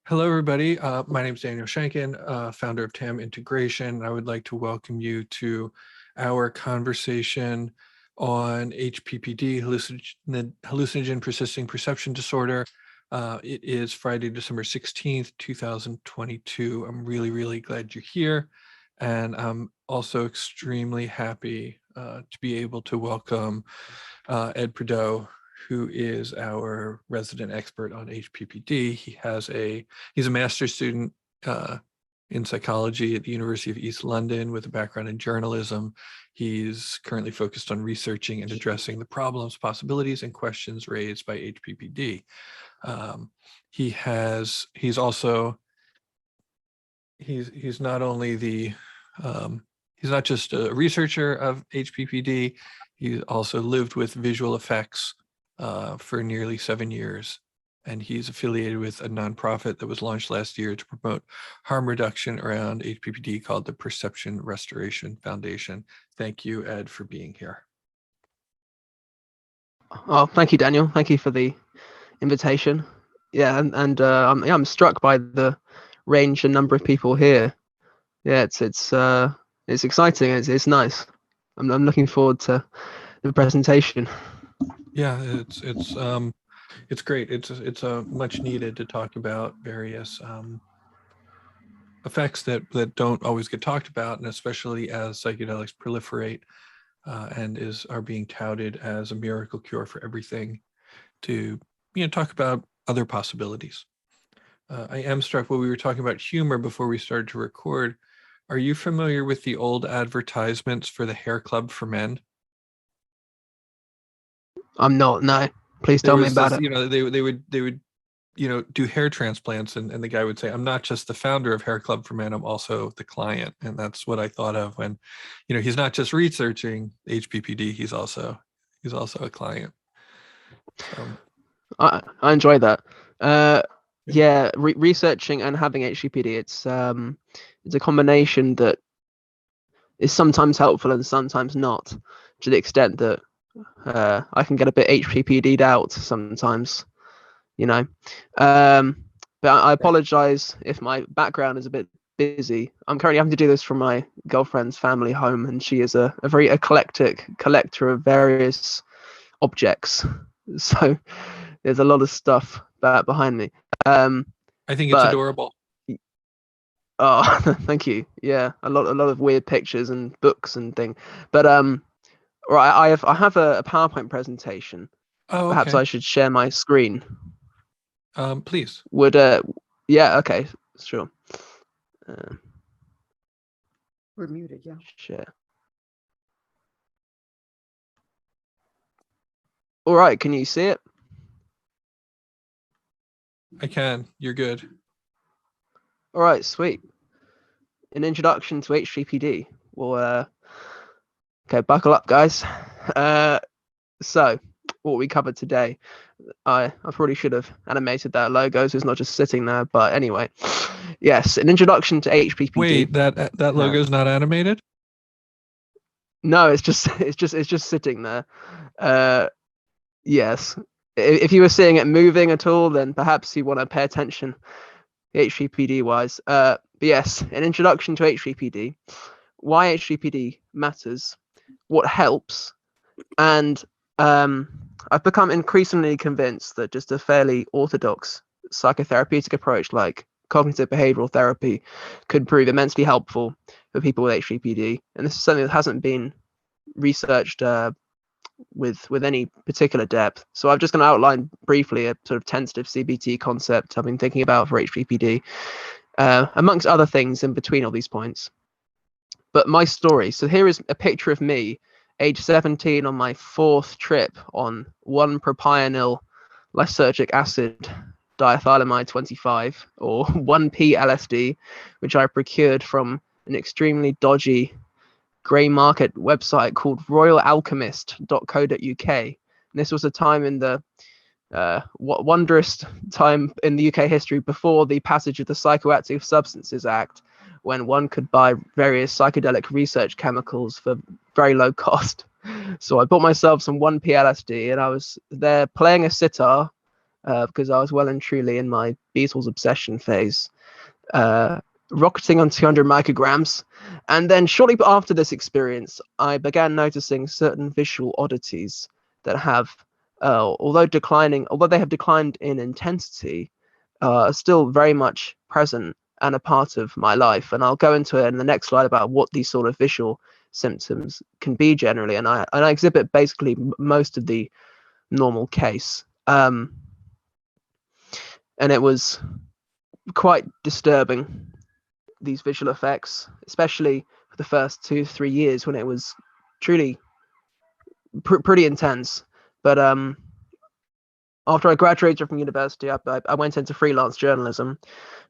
Hello, everybody. My name is Daniel Shankin, founder of TAM Integration. I would like to welcome you to our conversation on HPPD, hallucinogen persisting perception disorder. It is Friday, December 16th, 2022. I'm really glad you're here. And I'm also extremely happy to be able to welcome Ed Prideaux, who is our resident expert on HPPD. He's a master's student in psychology at the University of East London with a background in journalism. He's currently focused on researching and addressing the problems, possibilities, and questions raised by HPPD. He's not only he's not just a researcher of HPPD, he also lived with visual effects for nearly 7 years, and he's affiliated with a nonprofit that was launched last year to promote harm reduction around HPPD called the Perception Restoration Foundation. Thank you, Ed, for being here. Oh, thank you, Daniel. Thank you for the invitation. Yeah, I'm struck by the range and number of people here. Yeah, it's exciting. It's nice. I'm looking forward to the presentation. Yeah, it's great. It's much needed to talk about various effects that don't always get talked about, and especially as psychedelics proliferate and are being touted as a miracle cure for everything, to talk about other possibilities. I am struck while we were talking about humor before we started to record. Are you familiar with the old advertisements for the hair club for men? I'm not. No, please tell me about it. They would do hair transplants, and the guy would say, "I'm not just the founder of Hair Club for Men, I'm also the client." And that's what I thought of when, he's not just researching HPPD, he's also a client. So I enjoy that. Researching and having HPPD, it's a combination that is sometimes helpful and sometimes not, to the extent that I can get a bit HPPD'd out sometimes, but I apologize if my background is a bit busy. I'm currently having to do this from my girlfriend's family home, and she is a very eclectic collector of various objects. So there's a lot of stuff behind me. I think it's adorable. Oh, thank you. Yeah, a lot of weird pictures and books and things. But right, I have a PowerPoint presentation. Oh, okay. Perhaps I should share my screen. Please. Yeah, okay, sure. We're muted, yeah. Share. All right, can you see it? I can. You're good. All right, sweet. An introduction to HPPD. Well, okay, buckle up, guys. So, what we covered today, I probably should have animated that logo, so it's not just sitting there. But anyway, yes, an introduction to HPPD. Wait, that logo is not animated? No, it's just sitting there. Yes, if you were seeing it moving at all, then perhaps you want to pay attention, HPPD wise. But yes, an introduction to HPPD, why HPPD matters, what helps, and I've become increasingly convinced that just a fairly orthodox psychotherapeutic approach like cognitive behavioral therapy could prove immensely helpful for people with HPPD. And this is something that hasn't been researched with any particular depth. So I'm just going to outline briefly a sort of tentative CBT concept I've been thinking about for HPPD, amongst other things in between all these points. But my story. So here is a picture of me, age 17, on my 4th trip on 1-propionyl lysergic acid diethylamide 25, or 1p LSD, which I procured from an extremely dodgy grey market website called royalalchemist.co.uk. And this was a time in the wondrous time in the UK history before the passage of the Psychoactive Substances Act, when one could buy various psychedelic research chemicals for very low cost. So I bought myself some 1p LSD, and I was there playing a sitar because I was well and truly in my Beatles obsession phase, rocketing on 200 micrograms. And then shortly after this experience, I began noticing certain visual oddities that have, although they have declined in intensity, are still very much present and a part of my life. And I'll go into it in the next slide about what these sort of visual symptoms can be generally. And I exhibit basically most of the normal case. And it was quite disturbing, these visual effects, especially for the first 2-3 years when it was truly pretty intense. But after I graduated from university, I went into freelance journalism,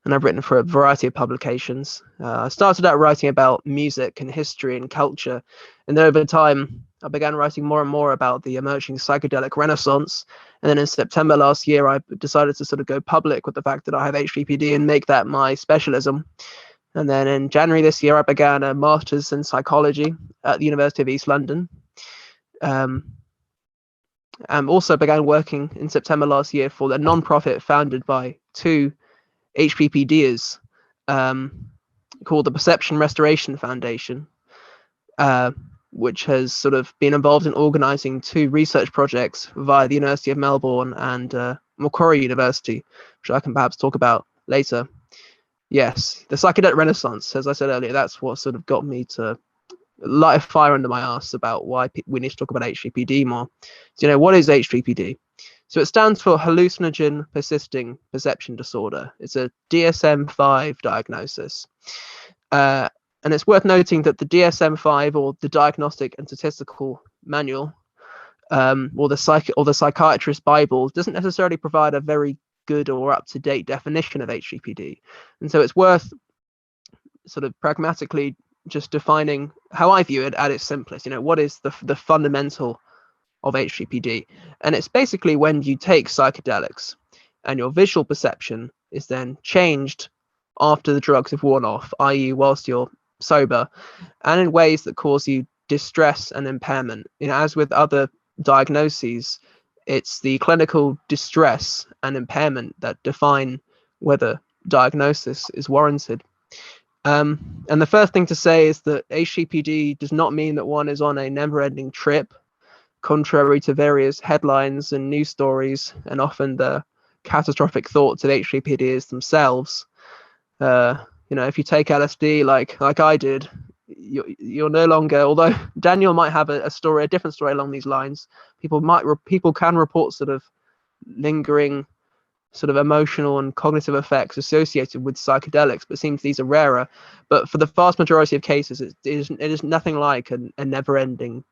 and I've written for a variety of publications. I started out writing about music and history and culture, and then over time, I began writing more and more about the emerging psychedelic renaissance. And then in September last year, I decided to sort of go public with the fact that I have HPPD and make that my specialism. And then in January this year, I began a master's in psychology at the University of East London. And also began working in September last year for a non-profit founded by two HPPDers called the Perception Restoration Foundation, which has sort of been involved in organizing 2 research projects via the University of Melbourne and Macquarie University, which I can perhaps talk about later. Yes, the psychedelic renaissance, as I said earlier, that's what sort of got me to light a fire under my ass about why we need to talk about HPPD more. So, what is HPPD? So it stands for Hallucinogen Persisting Perception Disorder. It's a DSM-5 diagnosis. And it's worth noting that the DSM-5, or the Diagnostic and Statistical Manual, or the Psychiatrist Bible, doesn't necessarily provide a very good or up-to-date definition of HPPD. And so it's worth sort of pragmatically just defining how I view it at its simplest. What is the fundamental of HPPD? And it's basically when you take psychedelics and your visual perception is then changed after the drugs have worn off, i.e. whilst you're sober, and in ways that cause you distress and impairment. As with other diagnoses, it's the clinical distress and impairment that define whether diagnosis is warranted. And the first thing to say is that HPPD does not mean that one is on a never-ending trip, contrary to various headlines and news stories, and often the catastrophic thoughts of HPPDs themselves. If you take LSD like I did, you're no longer, although Daniel might have a different story along these lines, people can report sort of lingering sort of emotional and cognitive effects associated with psychedelics, but it seems these are rarer. But for the vast majority of cases, it is nothing like a never-ending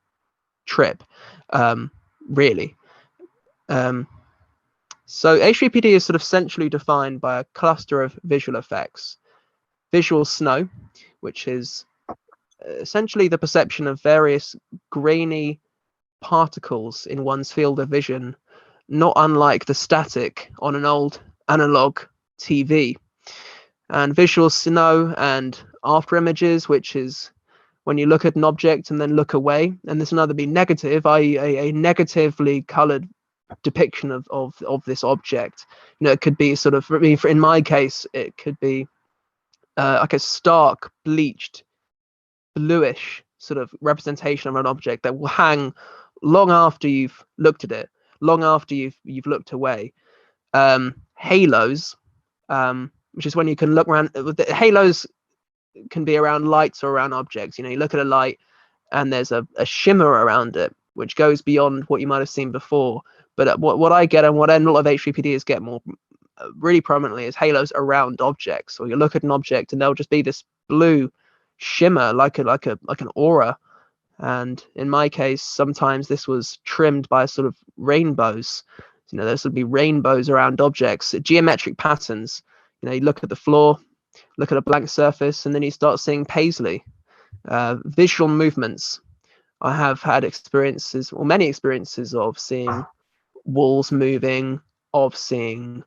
trip, really. So HPPD is sort of centrally defined by a cluster of visual effects. Visual snow, which is essentially the perception of various grainy particles in one's field of vision, not unlike the static on an old analog TV. And visual snow and after images, which is when you look at an object and then look away, and this can either be negative, i.e. a negatively colored depiction of this object. It could be sort of, in my case, it could be like a stark, bleached, bluish sort of representation of an object that will hang long after you've looked at it, long after you've looked away. Halos, which is when you can look around. Halos can be around lights or around objects. You look at a light and there's a shimmer around it, which goes beyond what you might have seen before. But what I get, and what a lot of HPPDs get more really prominently, is halos around objects. Or you look at an object and there'll just be this blue shimmer, like an aura. And in my case, sometimes this was trimmed by sort of rainbows. There would be rainbows around objects, geometric patterns. You look at the floor, look at a blank surface, and then you start seeing paisley. Visual movements. I have had experiences, or many experiences, of seeing walls moving, of seeing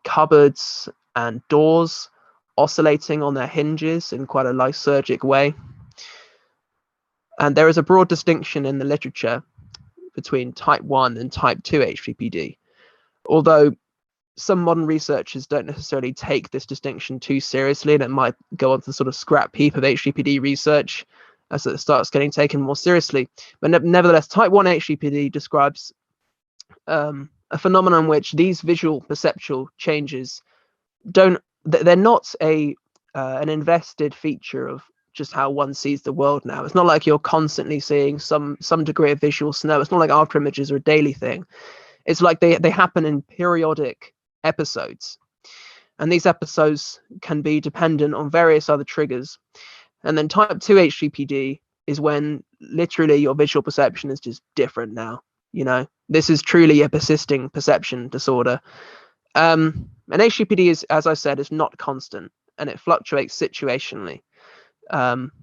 cupboards and doors oscillating on their hinges in quite a lysergic way. And there is a broad distinction in the literature between type 1 and type 2 HPPD. although some modern researchers don't necessarily take this distinction too seriously, and it might go on to the sort of scrap heap of HPPD research as it starts getting taken more seriously. But nevertheless, type 1 HPPD describes a phenomenon in which these visual perceptual changes they're not an invested feature of just how one sees the world now. It's not like you're constantly seeing some degree of visual snow. It's not like after images are a daily thing. It's like they happen in periodic episodes, and these episodes can be dependent on various other triggers. And then type 2 HPPD is when literally your visual perception is just different now. This is truly a persisting perception disorder. And HPPD is, as I said, is not constant, and it fluctuates situationally.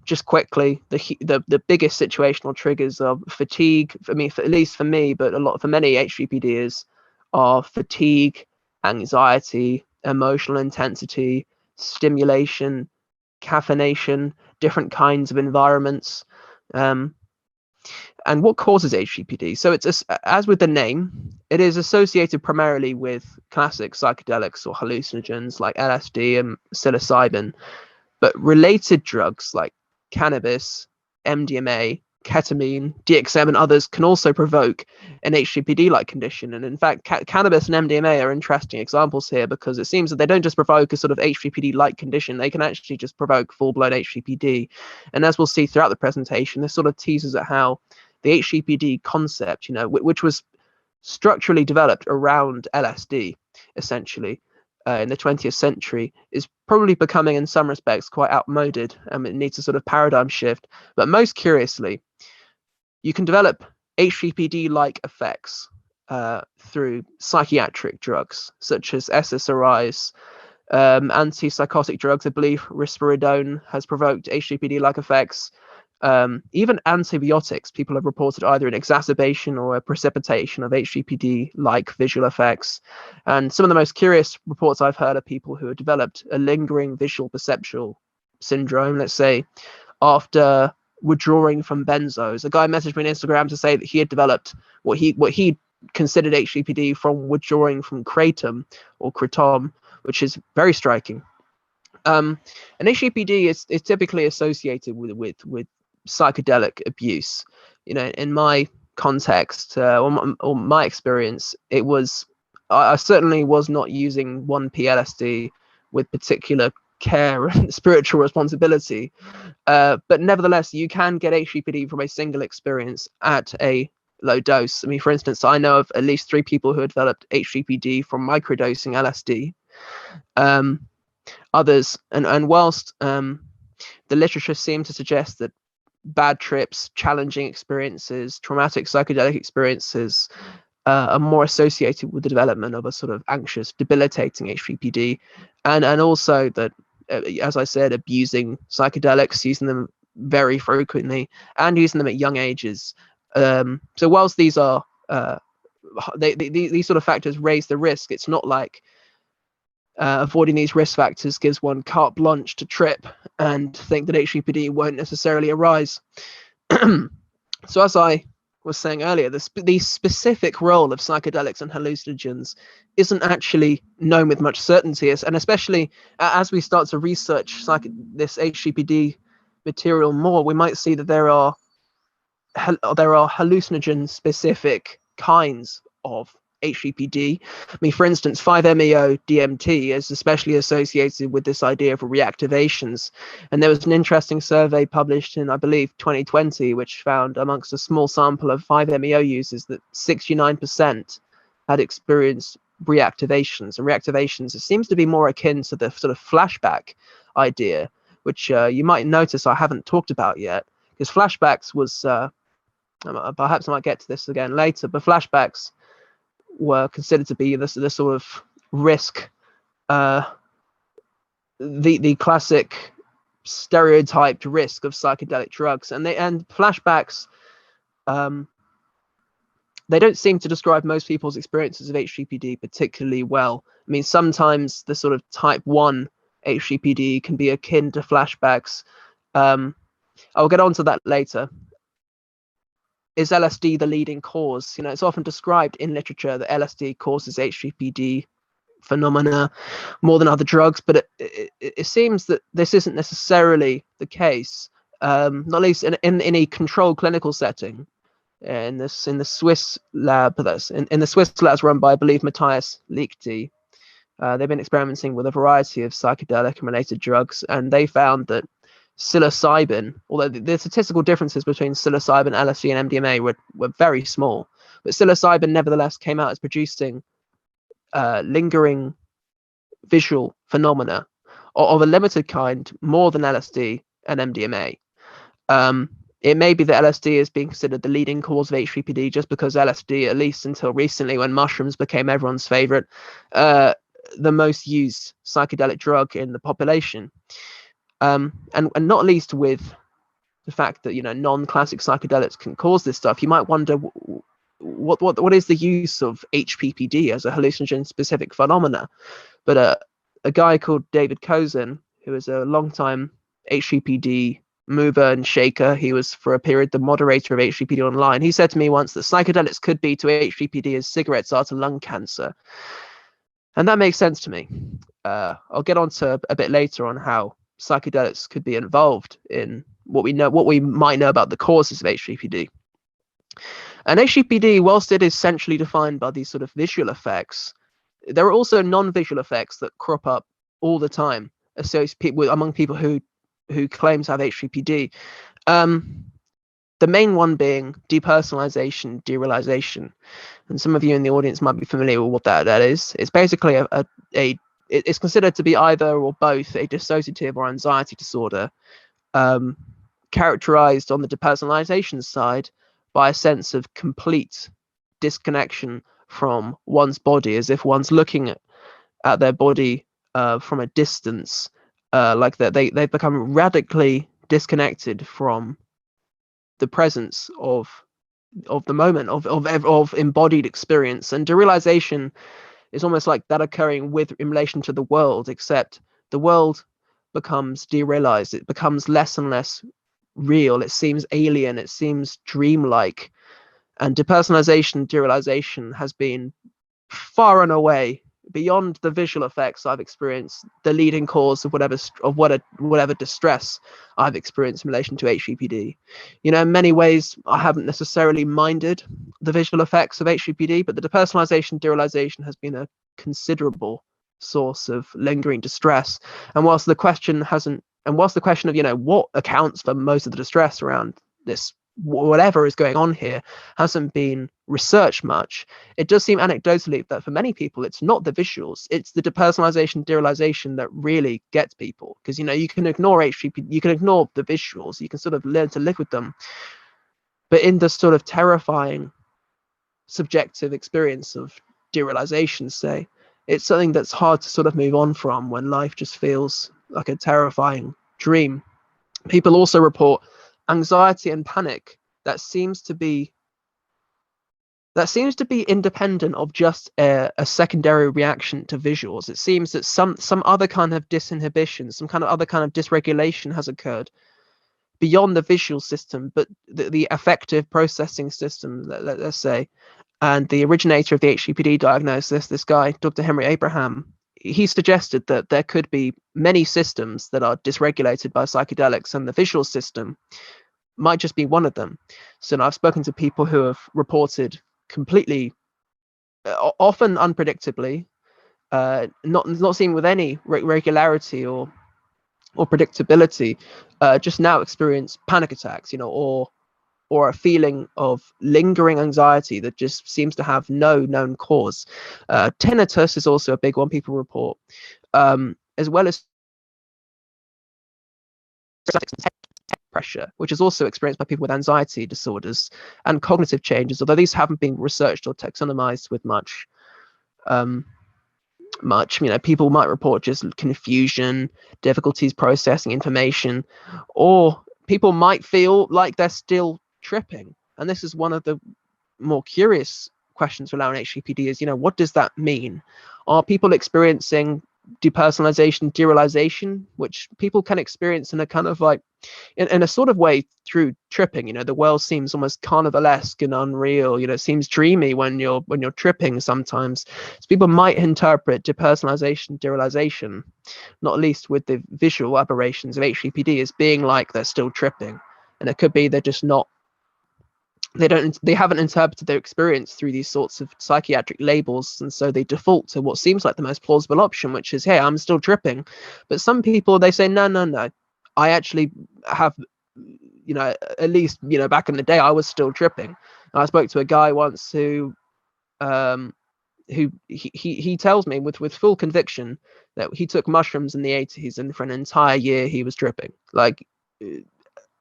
Just quickly, the biggest situational triggers are fatigue. At least for me, but for many HPPDers, are fatigue, anxiety, emotional intensity, stimulation, caffeination, different kinds of environments. And what causes HPPD? So it's as with the name, it is associated primarily with classic psychedelics or hallucinogens like LSD and psilocybin, but related drugs like cannabis, MDMA, ketamine, DXM, and others can also provoke an HPPD-like condition. And in fact, cannabis and MDMA are interesting examples here, because it seems that they don't just provoke a sort of HPPD-like condition, they can actually just provoke full-blown HPPD. And as we'll see throughout the presentation, this sort of teases at how the HPPD concept, which was structurally developed around LSD, essentially, in the 20th century, is probably becoming, in some respects, quite outmoded, and it needs a sort of paradigm shift. But most curiously, you can develop HPPD-like effects through psychiatric drugs, such as SSRIs, antipsychotic drugs. I believe risperidone has provoked HPPD-like effects. Even antibiotics, people have reported either an exacerbation or a precipitation of HPPD-like visual effects. And some of the most curious reports I've heard are people who have developed a lingering visual perceptual syndrome, let's say, after withdrawing from benzos. A guy messaged me on Instagram to say that he had developed what he considered HPPD from withdrawing from kratom or kratom, which is very striking. And HPPD is typically associated with psychedelic abuse. In my context or my experience, it was I certainly was not using 1p LSD with particular care and spiritual responsibility, but nevertheless you can get HPPD from a single experience at a low dose. For instance, I know of at least 3 people who had developed HPPD from microdosing LSD. Others, and whilst the literature seemed to suggest that bad trips, challenging experiences, traumatic psychedelic experiences are more associated with the development of a sort of anxious, debilitating HPPD, and also that, as I said, abusing psychedelics, using them very frequently, and using them at young ages. So whilst these are these sort of factors raise the risk, it's not like avoiding these risk factors gives one carte blanche to trip and think that HPPD won't necessarily arise. So as I was saying earlier, the specific role of psychedelics and hallucinogens isn't actually known with much certainty, and especially as we start to research this HPPD material more, we might see that there are hallucinogen specific kinds of HPPD. For instance, 5-MeO DMT is especially associated with this idea of reactivations. And there was an interesting survey published in, I believe, 2020, which found amongst a small sample of 5-MeO users that 69% had experienced reactivations. And reactivations, it seems to be more akin to the sort of flashback idea, which you might notice I haven't talked about yet, because flashbacks was, perhaps I might get to this again later, but flashbacks were considered to be the sort of risk, the classic stereotyped risk of psychedelic drugs, and flashbacks, they don't seem to describe most people's experiences of HPPD particularly well. Sometimes the sort of type 1 HPPD can be akin to flashbacks. I'll get on to that later. is LSD the leading cause? You know, it's often described in literature that LSD causes HPPD phenomena more than other drugs, but it seems that this isn't necessarily the case, not least in a controlled clinical setting. In the Swiss lab, in the Swiss labs run by, I believe, Matthias Liechti, they've been experimenting with a variety of psychedelic and related drugs, and they found that psilocybin, although the statistical differences between psilocybin, LSD, and MDMA were very small, but psilocybin nevertheless came out as producing lingering visual phenomena of a limited kind more than LSD and MDMA. It may be that LSD is being considered the leading cause of HPPD just because LSD, at least until recently when mushrooms became everyone's favorite, the most used psychedelic drug in the population. And not least with the fact that, you know, non-classic psychedelics can cause this stuff, you might wonder what is the use of HPPD as a hallucinogen specific phenomena. But a guy called David Kozin, who is a long-time HPPD mover and shaker, he was for a period the moderator of HPPD Online, he said to me once that psychedelics could be to HPPD as cigarettes are to lung cancer. And that makes sense to me. I'll get on to a bit later on how psychedelics could be involved in what we might know about the causes of HPPD. And HPPD, whilst it is centrally defined by these sort of visual effects, there are also non-visual effects that crop up all the time among people who claim to have HPPD. The main one being depersonalization, derealization. And some of you in the audience might be familiar with what that is. It's basically it's considered to be either or both a dissociative or anxiety disorder, characterized on the depersonalization side by a sense of complete disconnection from one's body, as if one's looking at their body from a distance, like that they've become radically disconnected from the presence of the moment of embodied experience. And derealization is almost like that occurring in relation to the world, except the world becomes derealized. It becomes less and less real. It seems alien. It seems dreamlike. And depersonalization, derealization has been far and away, beyond the visual effects I've experienced, the leading cause of whatever distress I've experienced in relation to HPPD. You know, in many ways, I haven't necessarily minded the visual effects of HPPD, but the depersonalization, derealization has been a considerable source of lingering distress. And whilst the question of, you know, what accounts for most of the distress around this, whatever is going on here, hasn't been researched much, it does seem anecdotally that for many people it's not the visuals, it's the depersonalization, derealization that really gets people. Because, you know, you can ignore HPP, you can ignore the visuals, you can sort of learn to live with them, but in the sort of terrifying subjective experience of derealization, say, it's something that's hard to sort of move on from when life just feels like a terrifying dream. People also report anxiety and panic that seems to be independent of just a secondary reaction to visuals. It seems that some other kind of disinhibition, some kind of other kind of dysregulation has occurred beyond the visual system, but the affective processing system, let's say. And the originator of the HPPD diagnosis, this guy, Dr. Henry Abraham, he suggested that there could be many systems that are dysregulated by psychedelics, and the visual system might just be one of them. So I've spoken to people who have reported completely, often unpredictably, not seen with any regularity or predictability, just now experience panic attacks, you know, or a feeling of lingering anxiety that just seems to have no known cause. Tinnitus is also a big one people report, as well as pressure, which is also experienced by people with anxiety disorders, and cognitive changes, although these haven't been researched or taxonomized with much. You know, people might report just confusion, difficulties processing information, or people might feel like they're still tripping. And this is one of the more curious questions around HPPD is, you know, what does that mean? Are people experiencing depersonalization, derealization, which people can experience in a kind of like, in a sort of way through tripping. The world seems almost carnivalesque and unreal. It seems dreamy when you're tripping sometimes. So people might interpret depersonalization, derealization, not least with the visual aberrations of HPPD, as being like they're still tripping, and it could be they're just not. They haven't interpreted their experience through these sorts of psychiatric labels, and so they default to what seems like the most plausible option, which is, hey, I'm still tripping. But some people, they say, no, I actually have, at least, back in the day I was still tripping. And I spoke to a guy once who he tells me with full conviction that he took mushrooms in the 80s, and for an entire year he was tripping.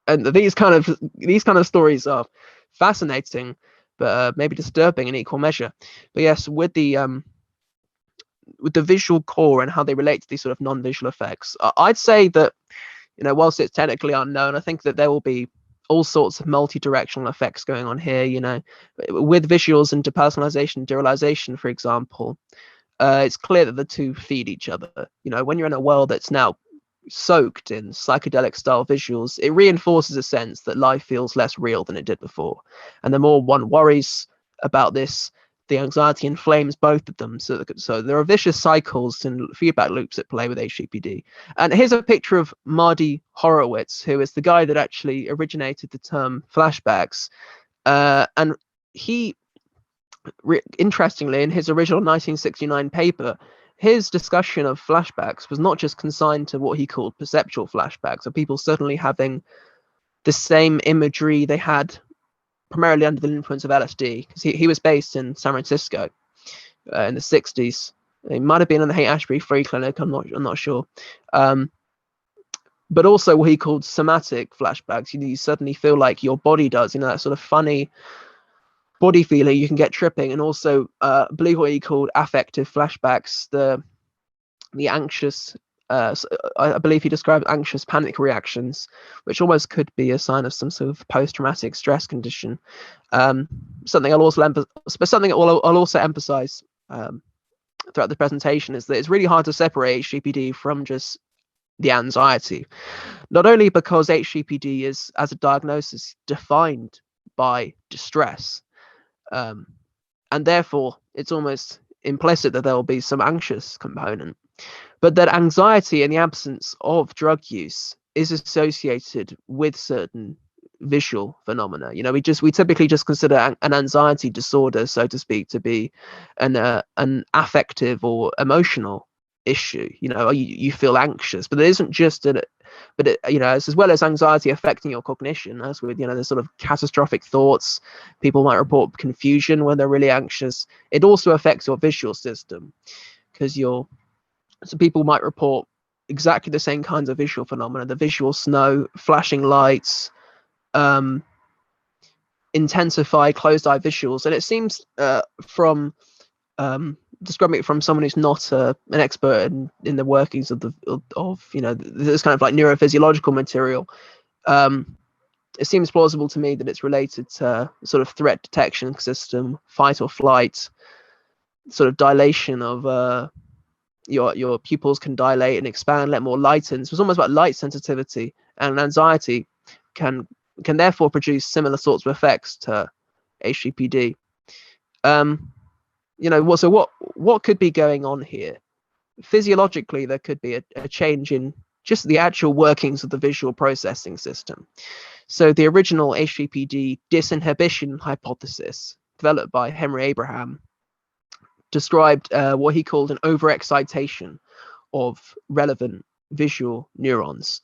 And these kind of stories are fascinating, but maybe disturbing in equal measure. But yes, with the visual core and how they relate to these sort of non-visual effects, I'd say that, whilst it's technically unknown, I think that there will be all sorts of multi-directional effects going on here. With visuals and depersonalization, derealization, for example, it's clear that the two feed each other. When you're in a world that's now soaked in psychedelic style visuals, it reinforces a sense that life feels less real than it did before. And the more one worries about this, the anxiety inflames both of them. So there are vicious cycles and feedback loops at play with HPPD. And here's a picture of Marty Horowitz, who is the guy that actually originated the term flashbacks. And he, interestingly, in his original 1969 paper, his discussion of flashbacks was not just consigned to what he called perceptual flashbacks, or people suddenly having the same imagery they had primarily under the influence of LSD, because he was based in San Francisco in the 60s. He might have been in the Haight-Ashbury Free Clinic, I'm not sure. But also what he called somatic flashbacks. You suddenly feel like your body does, that sort of funny body feeling. You can get tripping. And also I believe what he called affective flashbacks, the anxious, I believe he described anxious panic reactions, which almost could be a sign of some sort of post-traumatic stress condition. Something I'll also emphasize throughout the presentation is that it's really hard to separate HPPD from just the anxiety, not only because HPPD is, as a diagnosis, defined by distress, and therefore it's almost implicit that there will be some anxious component, but that anxiety in the absence of drug use is associated with certain visual phenomena. We typically just consider an anxiety disorder, so to speak, to be an affective or emotional issue. You feel anxious, but it isn't just as well as anxiety affecting your cognition, as with the sort of catastrophic thoughts, people might report confusion when they're really anxious. It also affects your visual system, because so people might report exactly the same kinds of visual phenomena: the visual snow, flashing lights, intensified closed eye visuals. And it seems from describing it from someone who's not an expert in the workings of this kind of like neurophysiological material, it seems plausible to me that it's related to sort of threat detection system, fight or flight, sort of dilation of your pupils can dilate and expand, let more light in. So it's almost about light sensitivity, and anxiety can therefore produce similar sorts of effects to HPPD. So what could be going on here? Physiologically, there could be a change in just the actual workings of the visual processing system. So the original HPPD disinhibition hypothesis, developed by Henry Abraham, described what he called an overexcitation of relevant visual neurons.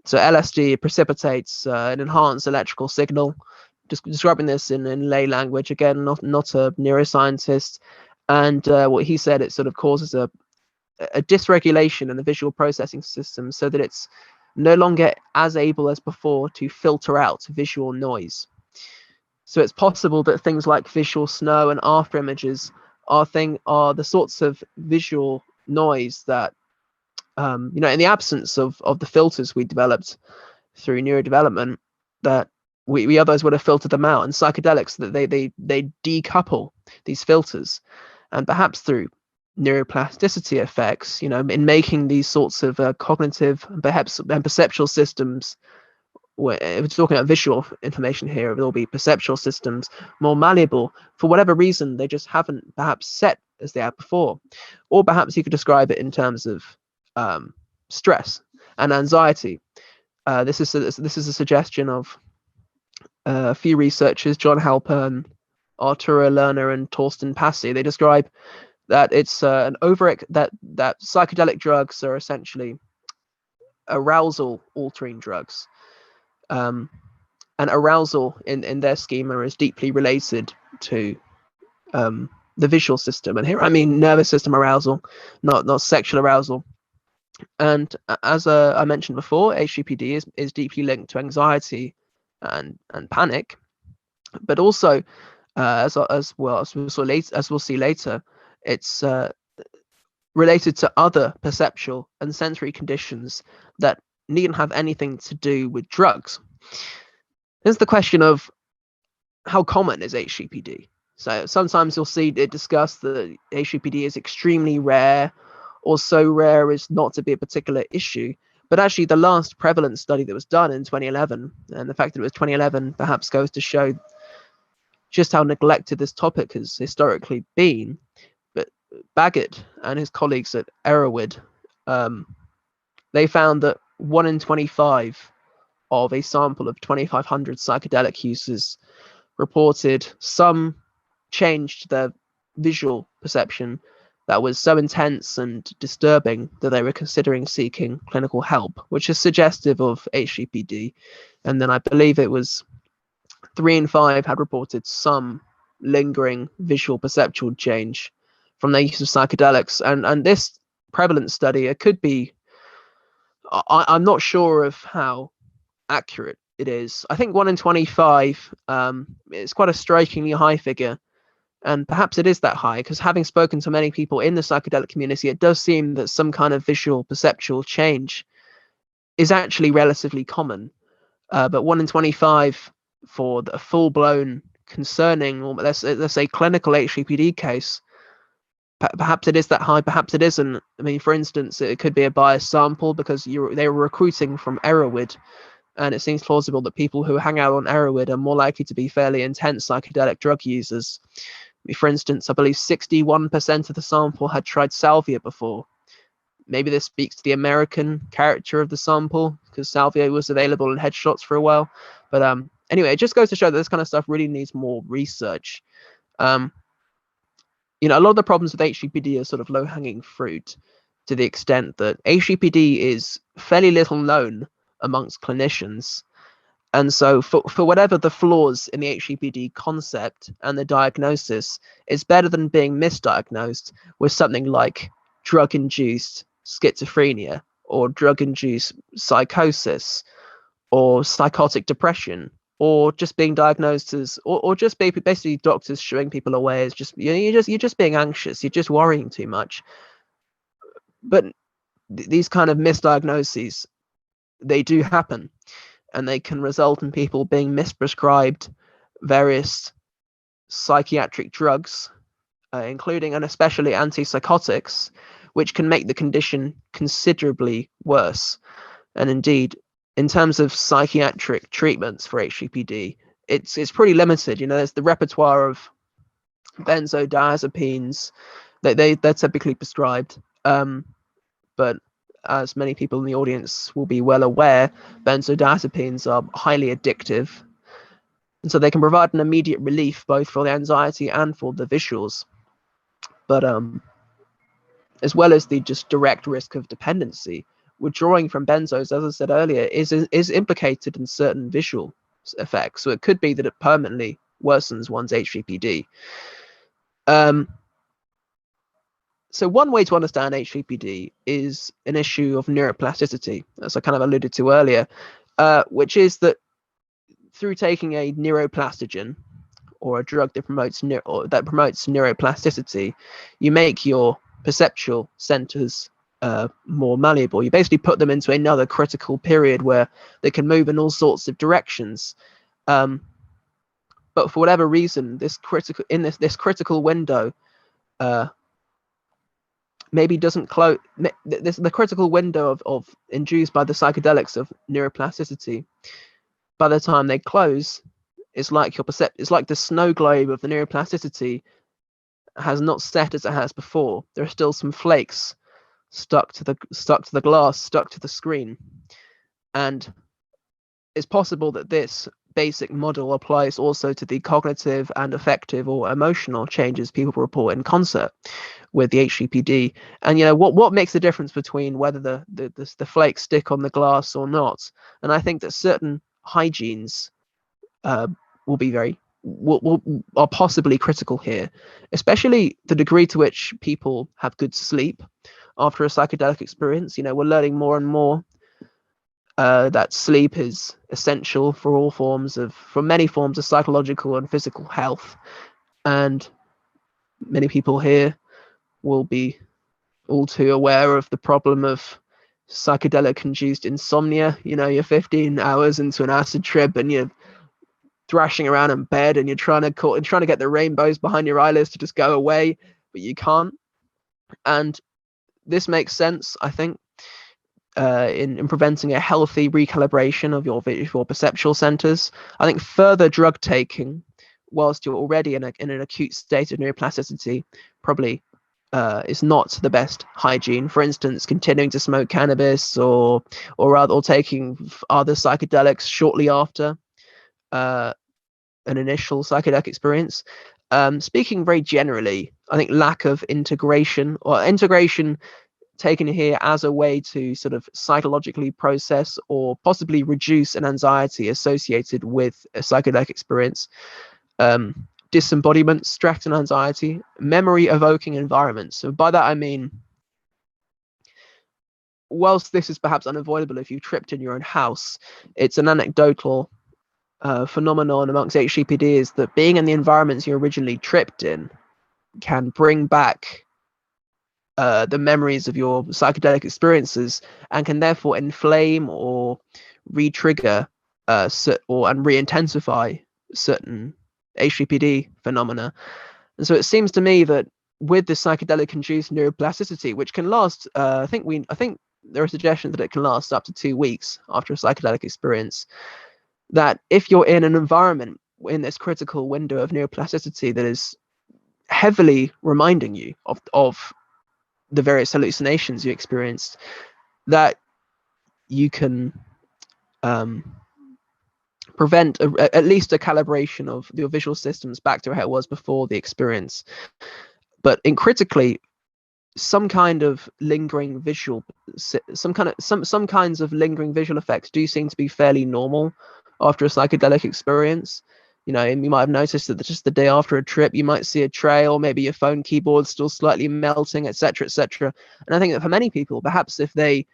So LSD precipitates an enhanced electrical signal. Describing this in lay language, again, not a neuroscientist. And what he said, it sort of causes a dysregulation in the visual processing system, so that it's no longer as able as before to filter out visual noise. So it's possible that things like visual snow and after images are the sorts of visual noise that, in the absence of the filters we developed through neurodevelopment, that we otherwise would have filtered them out. And psychedelics, that they decouple these filters, and perhaps through neuroplasticity effects, in making these sorts of cognitive and perhaps and perceptual systems. We're talking about visual information here, there'll be perceptual systems more malleable. For whatever reason, they just haven't perhaps set as they had before. Or perhaps you could describe it in terms of stress and anxiety. This is a suggestion of a few researchers, John Halpern, Arturo Lerner, and Torsten Passy. They describe that it's that psychedelic drugs are essentially arousal altering drugs. And arousal in their schema is deeply related to the visual system. And here I mean nervous system arousal, not sexual arousal. And as I mentioned before, HPPD is deeply linked to anxiety and panic, but also as we'll see later, it's related to other perceptual and sensory conditions that needn't have anything to do with drugs. There's the question of how common is HPPD. So sometimes you'll see it discussed that HPPD is extremely rare, or so rare as not to be a particular issue. But actually, the last prevalence study that was done in 2011, and the fact that it was 2011 perhaps goes to show just how neglected this topic has historically been. But Baggett and his colleagues at Erowid, they found that 1 in 25 of a sample of 2,500 psychedelic users reported some change to their visual perception that was so intense and disturbing that they were considering seeking clinical help, which is suggestive of HPPD. And then I believe it was 3 in 5 had reported some lingering visual perceptual change from their use of psychedelics. And this prevalence study, it could be, I'm not sure of how accurate it is. I think 1 in 25 is quite a strikingly high figure. And perhaps it is that high because having spoken to many people in the psychedelic community, it does seem that some kind of visual perceptual change is actually relatively common. But 1 in 25 for a full-blown concerning, or let's say clinical HPPD case, perhaps it is that high, perhaps it isn't. I mean, for instance, it could be a biased sample because they were recruiting from Erowid, and it seems plausible that people who hang out on Erowid are more likely to be fairly intense psychedelic drug users. For instance, I believe 61% of the sample had tried salvia before. Maybe this speaks to the American character of the sample, because salvia was available in headshots for a while. But anyway, it just goes to show that this kind of stuff really needs more research. A lot of the problems with HPPD are sort of low-hanging fruit, to the extent that HPPD is fairly little known amongst clinicians. And so for whatever the flaws in the HPPD concept and the diagnosis, it's better than being misdiagnosed with something like drug-induced schizophrenia or drug-induced psychosis or psychotic depression, or just being diagnosed as, or just basically doctors shooing people away as just, you're just being anxious, you're just worrying too much. But these kind of misdiagnoses, they do happen. And they can result in people being misprescribed various psychiatric drugs, including and especially antipsychotics, which can make the condition considerably worse. And indeed, in terms of psychiatric treatments for HPPD, it's pretty limited. There's the repertoire of benzodiazepines that they're typically prescribed, but as many people in the audience will be well aware, benzodiazepines are highly addictive. And so they can provide an immediate relief both for the anxiety and for the visuals. But as well as the just direct risk of dependency, withdrawing from benzos, as I said earlier, is implicated in certain visual effects. So it could be that it permanently worsens one's HPPD. So one way to understand HPPD is an issue of neuroplasticity, as I kind of alluded to earlier, which is that through taking a neuroplastogen, or a drug that promotes neuroplasticity, you make your perceptual centers more malleable. You basically put them into another critical period where they can move in all sorts of directions. But for whatever reason, this critical window, maybe doesn't close. The critical window of induced by the psychedelics of neuroplasticity, by the time they close, it's like it's like the snow globe of the neuroplasticity has not set as it has before. There are still some flakes stuck to the glass, stuck to the screen, and it's possible that this basic model applies also to the cognitive and affective or emotional changes people report in concert with the HPPD. And what makes the difference between whether the flakes stick on the glass or not? And I think that certain hygienes will be are possibly critical here, especially the degree to which people have good sleep after a psychedelic experience. We're learning more and more that sleep is essential for many forms of psychological and physical health, and many people here will be all too aware of the problem of psychedelic-induced insomnia. You're 15 hours into an acid trip and you're thrashing around in bed and you're trying to get the rainbows behind your eyelids to just go away, but you can't. And this makes sense, I think, in preventing a healthy recalibration of your perceptual centers. I think further drug taking, whilst you're already in an acute state of neuroplasticity, probably is not the best hygiene. For instance, continuing to smoke cannabis or taking other psychedelics shortly after an initial psychedelic experience. Speaking very generally, I think lack of integration taken here as a way to sort of psychologically process or possibly reduce an anxiety associated with a psychedelic experience, disembodiment, stress and anxiety, memory evoking environments. So by that I mean, whilst this is perhaps unavoidable if you've tripped in your own house, it's an anecdotal phenomenon amongst HPPD is that being in the environments you originally tripped in can bring back the memories of your psychedelic experiences and can therefore inflame or re-trigger and re-intensify certain HPPD phenomena. And so it seems to me that with the psychedelic-induced neuroplasticity, which can last, I think there are suggestions that it can last up to 2 weeks after a psychedelic experience, that if you're in an environment in this critical window of neuroplasticity that is heavily reminding you of the various hallucinations you experienced, that you can prevent at least a calibration of your visual systems back to how it was before the experience. But critically, some kind of lingering visual, some kinds of lingering visual effects do seem to be fairly normal after a psychedelic experience. And you might have noticed that just the day after a trip, you might see a trail, maybe your phone keyboard still slightly melting, etc., etc. And I think that for many people, perhaps if they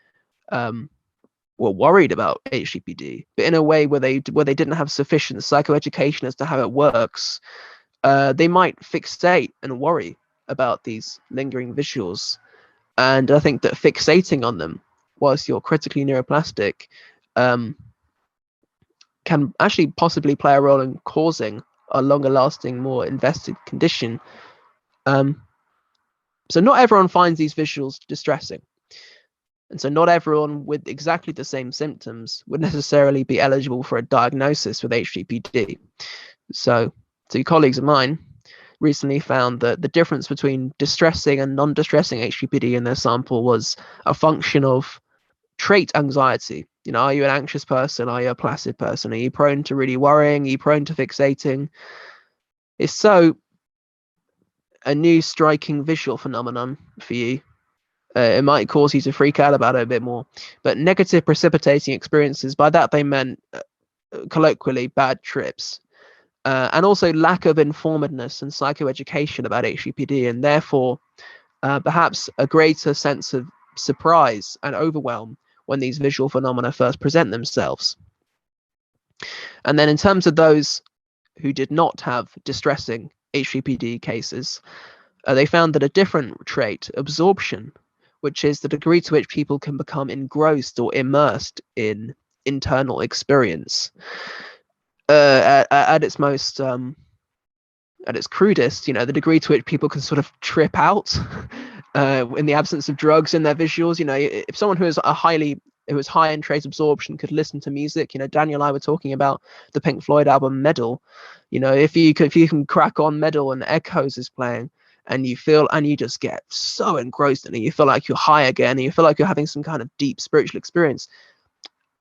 were worried about HPPD, but in a way where they didn't have sufficient psychoeducation as to how it works, they might fixate and worry about these lingering visuals. And I think that fixating on them whilst you're critically neuroplastic can actually possibly play a role in causing a longer lasting, more invested condition. So not everyone finds these visuals distressing. And so not everyone with exactly the same symptoms would necessarily be eligible for a diagnosis with HPPD. So two colleagues of mine recently found that the difference between distressing and non-distressing HPPD in their sample was a function of trait anxiety. Are you an anxious person? Are you a placid person? Are you prone to really worrying? Are you prone to fixating? If so, a new striking visual phenomenon for you, it might cause you to freak out about it a bit more. But negative precipitating experiences, by that they meant colloquially bad trips, and also lack of informedness and psychoeducation about HPPD, and therefore perhaps a greater sense of surprise and overwhelm when these visual phenomena first present themselves. And then in terms of those who did not have distressing HPPD cases, they found that a different trait, absorption, which is the degree to which people can become engrossed or immersed in internal experience, at its most at its crudest, the degree to which people can sort of trip out in the absence of drugs in their visuals. If someone who is high in trace absorption could listen to music, Daniel and I were talking about the Pink Floyd album Meddle. If you can crack on Meddle and Echoes is playing, and you just get so engrossed in it, you feel like you're high again, and you feel like you're having some kind of deep spiritual experience.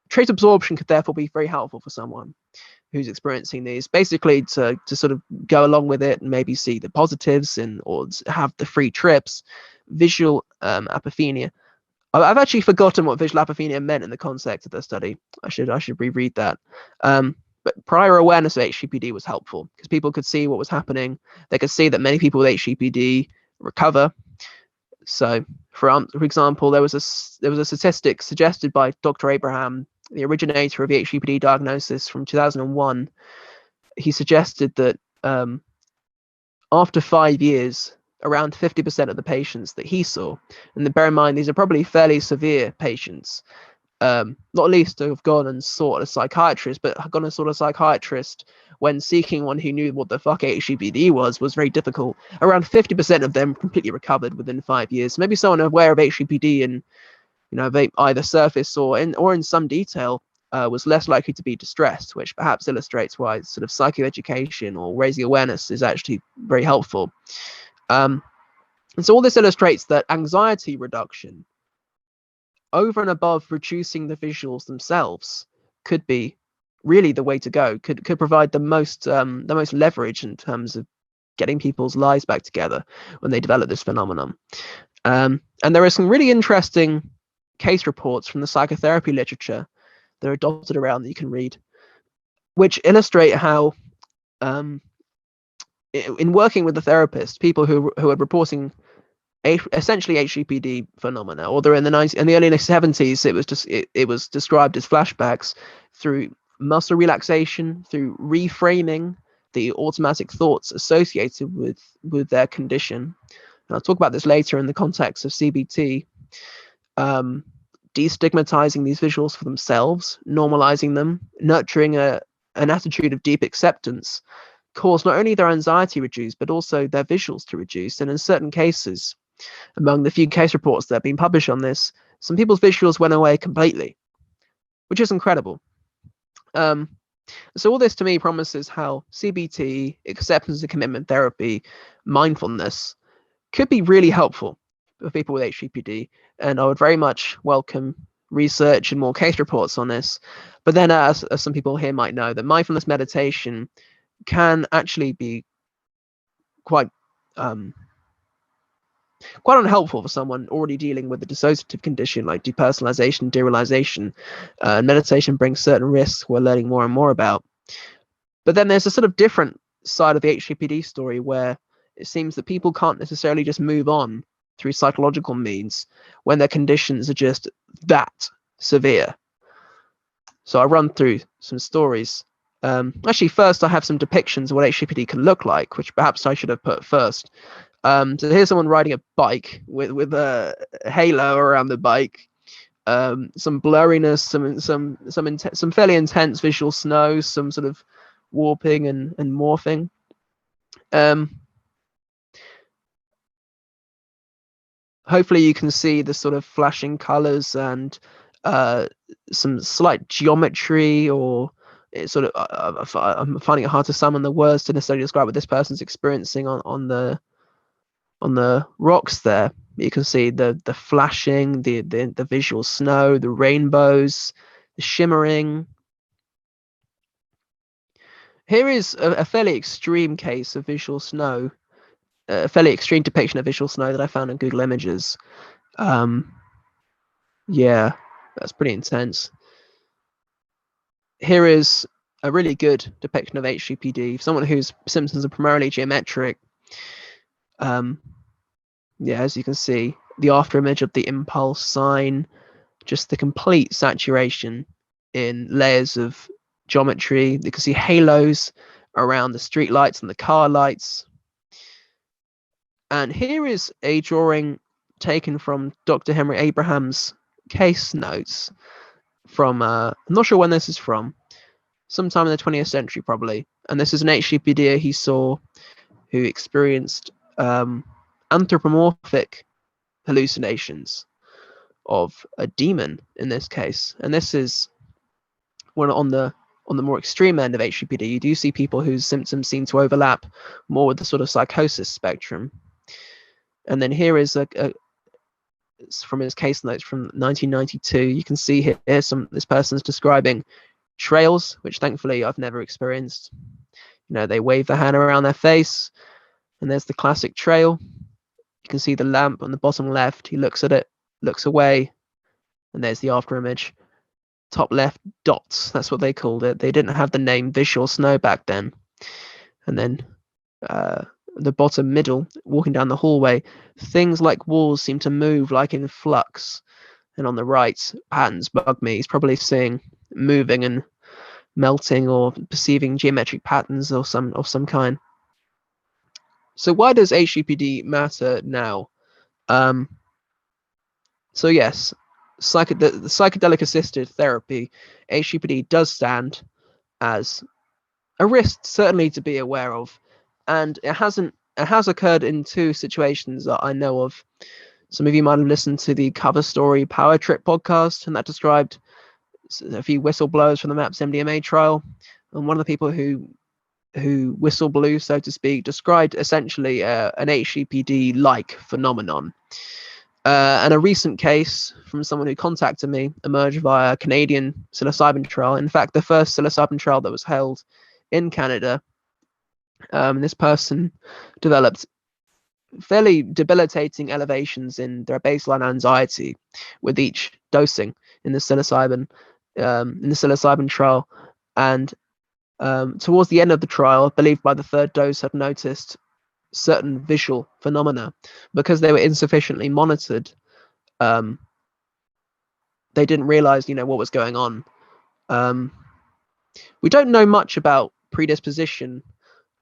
Trace absorption could therefore be very helpful for someone who's experiencing these, basically to sort of go along with it and maybe see the positives or have the free trips. Visual apophenia. I've actually forgotten what visual apophenia meant in the context of the study. I should reread that. But prior awareness of HPPD was helpful because people could see what was happening. They could see that many people with HPPD recover. So, for example, there was a statistic suggested by Dr. Abraham, the originator of the HPPD diagnosis from 2001. He suggested that after 5 years, around 50% of the patients that he saw, and bear in mind these are probably fairly severe patients, not least to have gone and sought a psychiatrist, but gone and sought a psychiatrist when seeking one who knew what the fuck HPPD was very difficult. Around 50% of them completely recovered within 5 years. Maybe someone aware of HPPD and they either surface or in some detail was less likely to be distressed, which perhaps illustrates why sort of psychoeducation or raising awareness is actually very helpful. And so all this illustrates that anxiety reduction, over and above reducing the visuals themselves, could be really the way to go. Could provide the most leverage in terms of getting people's lives back together when they develop this phenomenon. And there are some really interesting case reports from the psychotherapy literature that are dotted around that you can read, which illustrate how in working with the therapist, people who are reporting essentially HPPD phenomena, or they're in the early 70s, it was described as flashbacks through muscle relaxation, through reframing the automatic thoughts associated with their condition. And I'll talk about this later in the context of CBT. Destigmatizing these visuals for themselves, normalizing them, nurturing an attitude of deep acceptance, cause not only their anxiety reduce, but also their visuals to reduce. And in certain cases, among the few case reports that have been published on this, some people's visuals went away completely, which is incredible. So all this to me promises how CBT, acceptance and commitment therapy, mindfulness could be really helpful for people with HPPD. And I would very much welcome research and more case reports on this. But then as some people here might know, that mindfulness meditation can actually be quite unhelpful for someone already dealing with a dissociative condition like depersonalization, derealization. Meditation brings certain risks we're learning more and more about. But then there's a sort of different side of the HPPD story where it seems that people can't necessarily just move on through psychological means when their conditions are just that severe. So I run through some stories. Actually, first I have some depictions of what HPPD can look like, which perhaps I should have put first. So here's someone riding a bike with a halo around the bike, some blurriness, some fairly intense visual snow, some sort of warping and morphing. Hopefully you can see the sort of flashing colors and some slight geometry, or it's sort of I'm finding it hard to summon the words to necessarily describe what this person's experiencing on the rocks there. You can see the flashing, the visual snow, the rainbows, the shimmering. Here is a fairly extreme case of visual snow, a fairly extreme depiction of visual snow that I found in Google Images. Yeah, that's pretty intense. Here is a really good depiction of HPPD, someone whose symptoms are primarily geometric. Yeah, as you can see, the after image of the impulse sign, just the complete saturation in layers of geometry. You can see halos around the street lights and the car lights. And here is a drawing taken from Dr. Henry Abraham's case notes from, I'm not sure when this is from, sometime in the 20th century probably. And this is an HPPD he saw who experienced anthropomorphic hallucinations of a demon in this case. And this is when on the more extreme end of HPPD, you do see people whose symptoms seem to overlap more with the sort of psychosis spectrum. And then here is it's from his case notes from 1992. You can see here this person's describing trails, which thankfully I've never experienced. They wave their hand around their face, and there's the classic trail. You can see the lamp on the bottom left. He looks at it, looks away, and there's the after image. Top left, dots. That's what they called it. They didn't have the name visual snow back then. And then the bottom middle, walking down the hallway, things like walls seem to move like in flux. And on the right, patterns bug me. He's probably seeing moving and melting or perceiving geometric patterns of some kind. So why does HPPD matter now? So yes, the psychedelic assisted therapy, HPPD, does stand as a risk certainly to be aware of, and it has occurred in two situations that I know of. Some of you might have listened to the Cover Story Power Trip podcast, and that described a few whistleblowers from the MAPS MDMA trial. And one of the people who whistle blew, so to speak, described essentially an HPPD-like phenomenon. And a recent case from someone who contacted me emerged via a Canadian psilocybin trial. In fact, the first psilocybin trial that was held in Canada. This person developed fairly debilitating elevations in their baseline anxiety with each dosing in the psilocybin trial, and towards the end of the trial, believed by the third dose, had noticed certain visual phenomena because they were insufficiently monitored. They didn't realize, what was going on. We don't know much about predisposition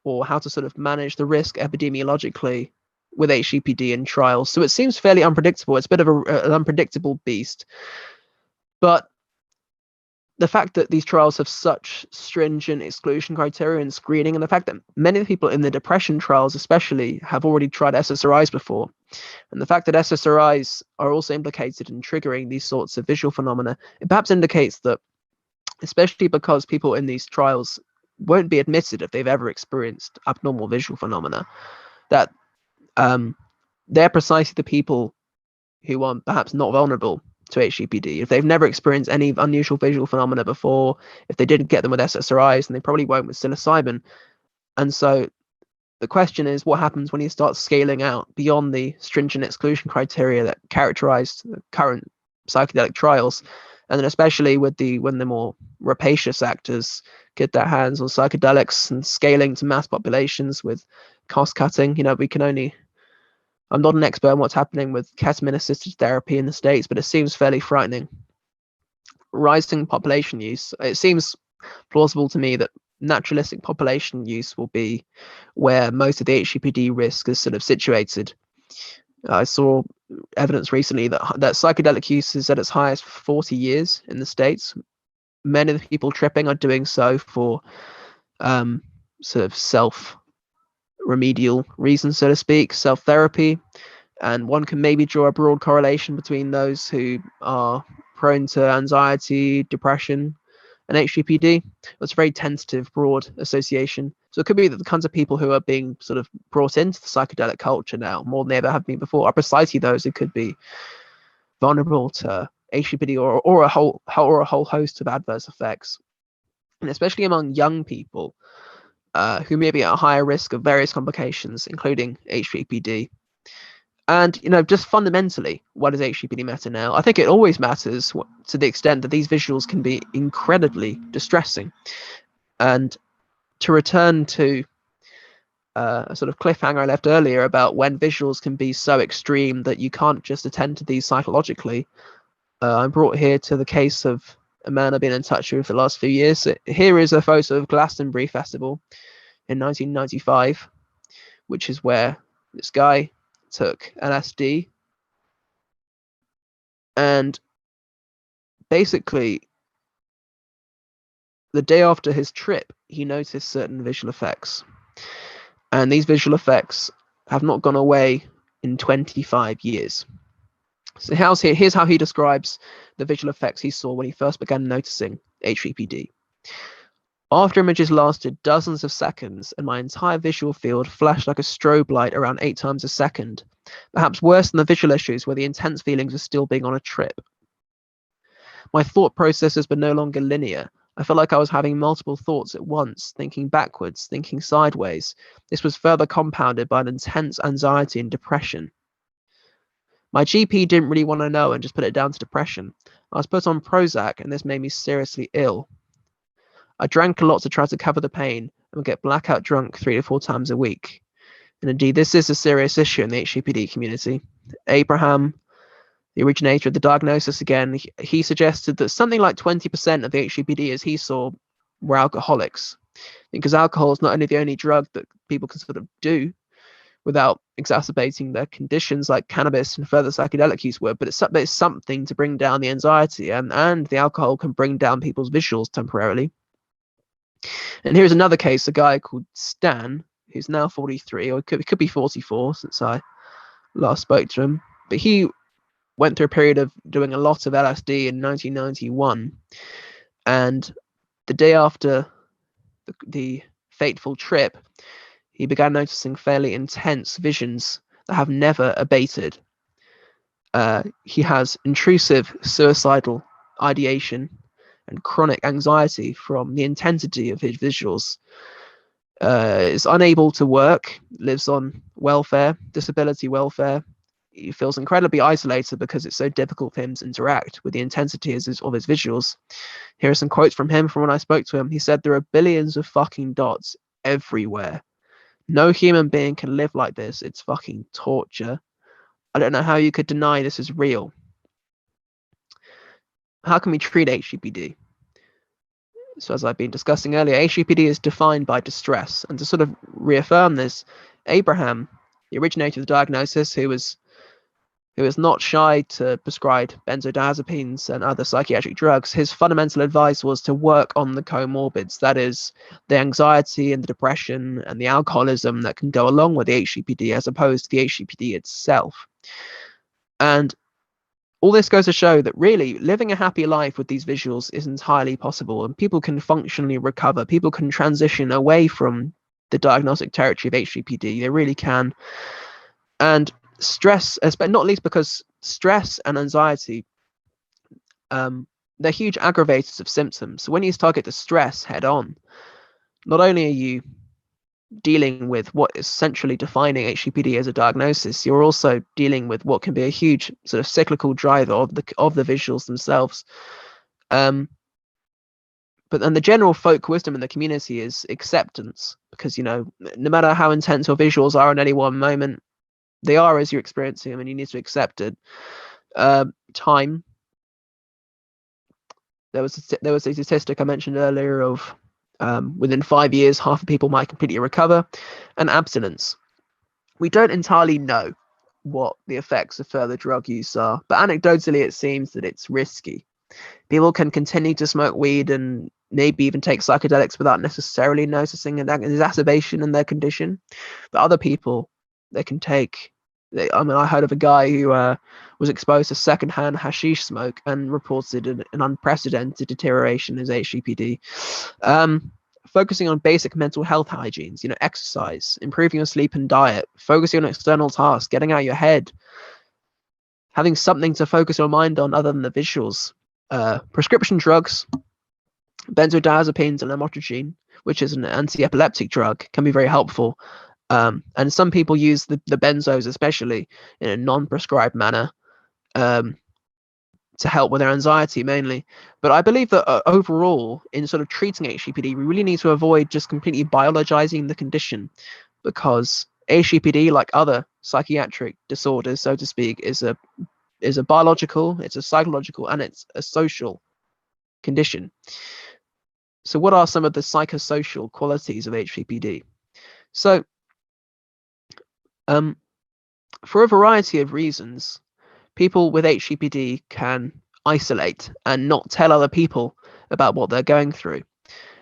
or how to sort of manage the risk epidemiologically with HPPD in trials. So it seems fairly unpredictable. It's a bit of an unpredictable beast. But the fact that these trials have such stringent exclusion criteria and screening, and the fact that many of the people in the depression trials especially have already tried SSRIs before, and the fact that SSRIs are also implicated in triggering these sorts of visual phenomena, it perhaps indicates that, especially because people in these trials won't be admitted if they've ever experienced abnormal visual phenomena, that they're precisely the people who are perhaps not vulnerable to HPPD. If they've never experienced any unusual visual phenomena before, if they didn't get them with SSRIs, then they probably won't with psilocybin. And so the question is, what happens when you start scaling out beyond the stringent exclusion criteria that characterized the current psychedelic trials, and then especially when the more rapacious actors get their hands on psychedelics and scaling to mass populations with cost cutting. I'm not an expert on what's happening with ketamine-assisted therapy in the States, but it seems fairly frightening. Rising population use. It seems plausible to me that naturalistic population use will be where most of the HPPD risk is sort of situated. I saw evidence recently that psychedelic use is at its highest for 40 years in the States. Many of the people tripping are doing so for sort of self-remedial reasons, so to speak, self-therapy. And one can maybe draw a broad correlation between those who are prone to anxiety, depression, and HPPD. It's a very tentative, broad association. So it could be that the kinds of people who are being sort of brought into the psychedelic culture now, more than they ever have been before, are precisely those who could be vulnerable to HPPD or a whole host of adverse effects. And especially among young people who may be at a higher risk of various complications, including HPPD. And, just fundamentally, why does HPPD matter now? I think it always matters to the extent that these visuals can be incredibly distressing. And to return to a sort of cliffhanger I left earlier about when visuals can be so extreme that you can't just attend to these psychologically, I'm brought here to the case of a man I've been in touch with for the last few years. Here is a photo of Glastonbury Festival in 1995, which is where this guy took LSD, and basically the day after his trip he noticed certain visual effects, and these visual effects have not gone away in 25 years. So here's how he describes the visual effects he saw when he first began noticing HPPD. After images lasted dozens of seconds and my entire visual field flashed like a strobe light around 8 times a second, perhaps worse than the visual issues were the intense feelings of still being on a trip. My thought processes were no longer linear. I felt like I was having multiple thoughts at once, thinking backwards, thinking sideways. This was further compounded by an intense anxiety and depression. My GP didn't really want to know and just put it down to depression. I was put on Prozac and this made me seriously ill. I drank a lot to try to cover the pain and would get blackout drunk 3 to 4 times a week. And indeed, this is a serious issue in the HPPD community. Abraham, the originator of the diagnosis, again, he suggested that something like 20% of the HPPD, as he saw, were alcoholics. Because alcohol is not only the only drug that people can sort of do without exacerbating their conditions like cannabis and further psychedelic use would, but it's something to bring down the anxiety, and the alcohol can bring down people's visuals temporarily. And here's another case, a guy called Stan, who's now 43, or he could be 44 since I last spoke to him, but he went through a period of doing a lot of LSD in 1991, and the day after the fateful trip, he began noticing fairly intense visions that have never abated. He has intrusive suicidal ideation and chronic anxiety from the intensity of his visuals. Is unable to work, lives on welfare, disability welfare. He feels incredibly isolated because it's so difficult for him to interact with the intensity of his visuals. Here are some quotes from him from when I spoke to him. He said, "There are billions of fucking dots everywhere. No human being can live like this. It's fucking torture. I don't know how you could deny this is real." How can we treat HPPD? So as I've been discussing earlier, HPPD is defined by distress. And to sort of reaffirm this, Abraham, the originator of the diagnosis, who was not shy to prescribe benzodiazepines and other psychiatric drugs, his fundamental advice was to work on the comorbids, that is, the anxiety and the depression and the alcoholism that can go along with the HPPD as opposed to the HPPD itself. And all this goes to show that really living a happy life with these visuals is entirely possible, and people can functionally recover. People can transition away from the diagnostic territory of HPPD. They really can. And stress, but not least because stress and anxiety, they're huge aggravators of symptoms. So when you target the stress head on, not only are you dealing with what is centrally defining HPPD as a diagnosis, you're also dealing with what can be a huge sort of cyclical driver of the visuals themselves. But then the general folk wisdom in the community is acceptance, because no matter how intense your visuals are in any one moment, they are as you're experiencing them, and you need to accept it. Time. There was a statistic I mentioned earlier of within 5 years, half of people might completely recover. And abstinence. We don't entirely know what the effects of further drug use are, but anecdotally it seems that it's risky. People can continue to smoke weed and maybe even take psychedelics without necessarily noticing an exacerbation in their condition. But other people, they can take... I heard of a guy who was exposed to secondhand hashish smoke and reported an unprecedented deterioration in his HPPD. Focusing on basic mental health hygienes, exercise, improving your sleep and diet, focusing on external tasks, getting out of your head, having something to focus your mind on other than the visuals. Prescription drugs, benzodiazepines and lamotrigine, which is an anti-epileptic drug, can be very helpful. And some people use the benzos, especially in a non-prescribed manner, to help with their anxiety mainly. But I believe that overall, in sort of treating HPPD, we really need to avoid just completely biologizing the condition, because HPPD, like other psychiatric disorders, so to speak, is a biological, it's a psychological, and it's a social condition. So what are some of the psychosocial qualities of HPPD? So for a variety of reasons, people with HPPD can isolate and not tell other people about what they're going through.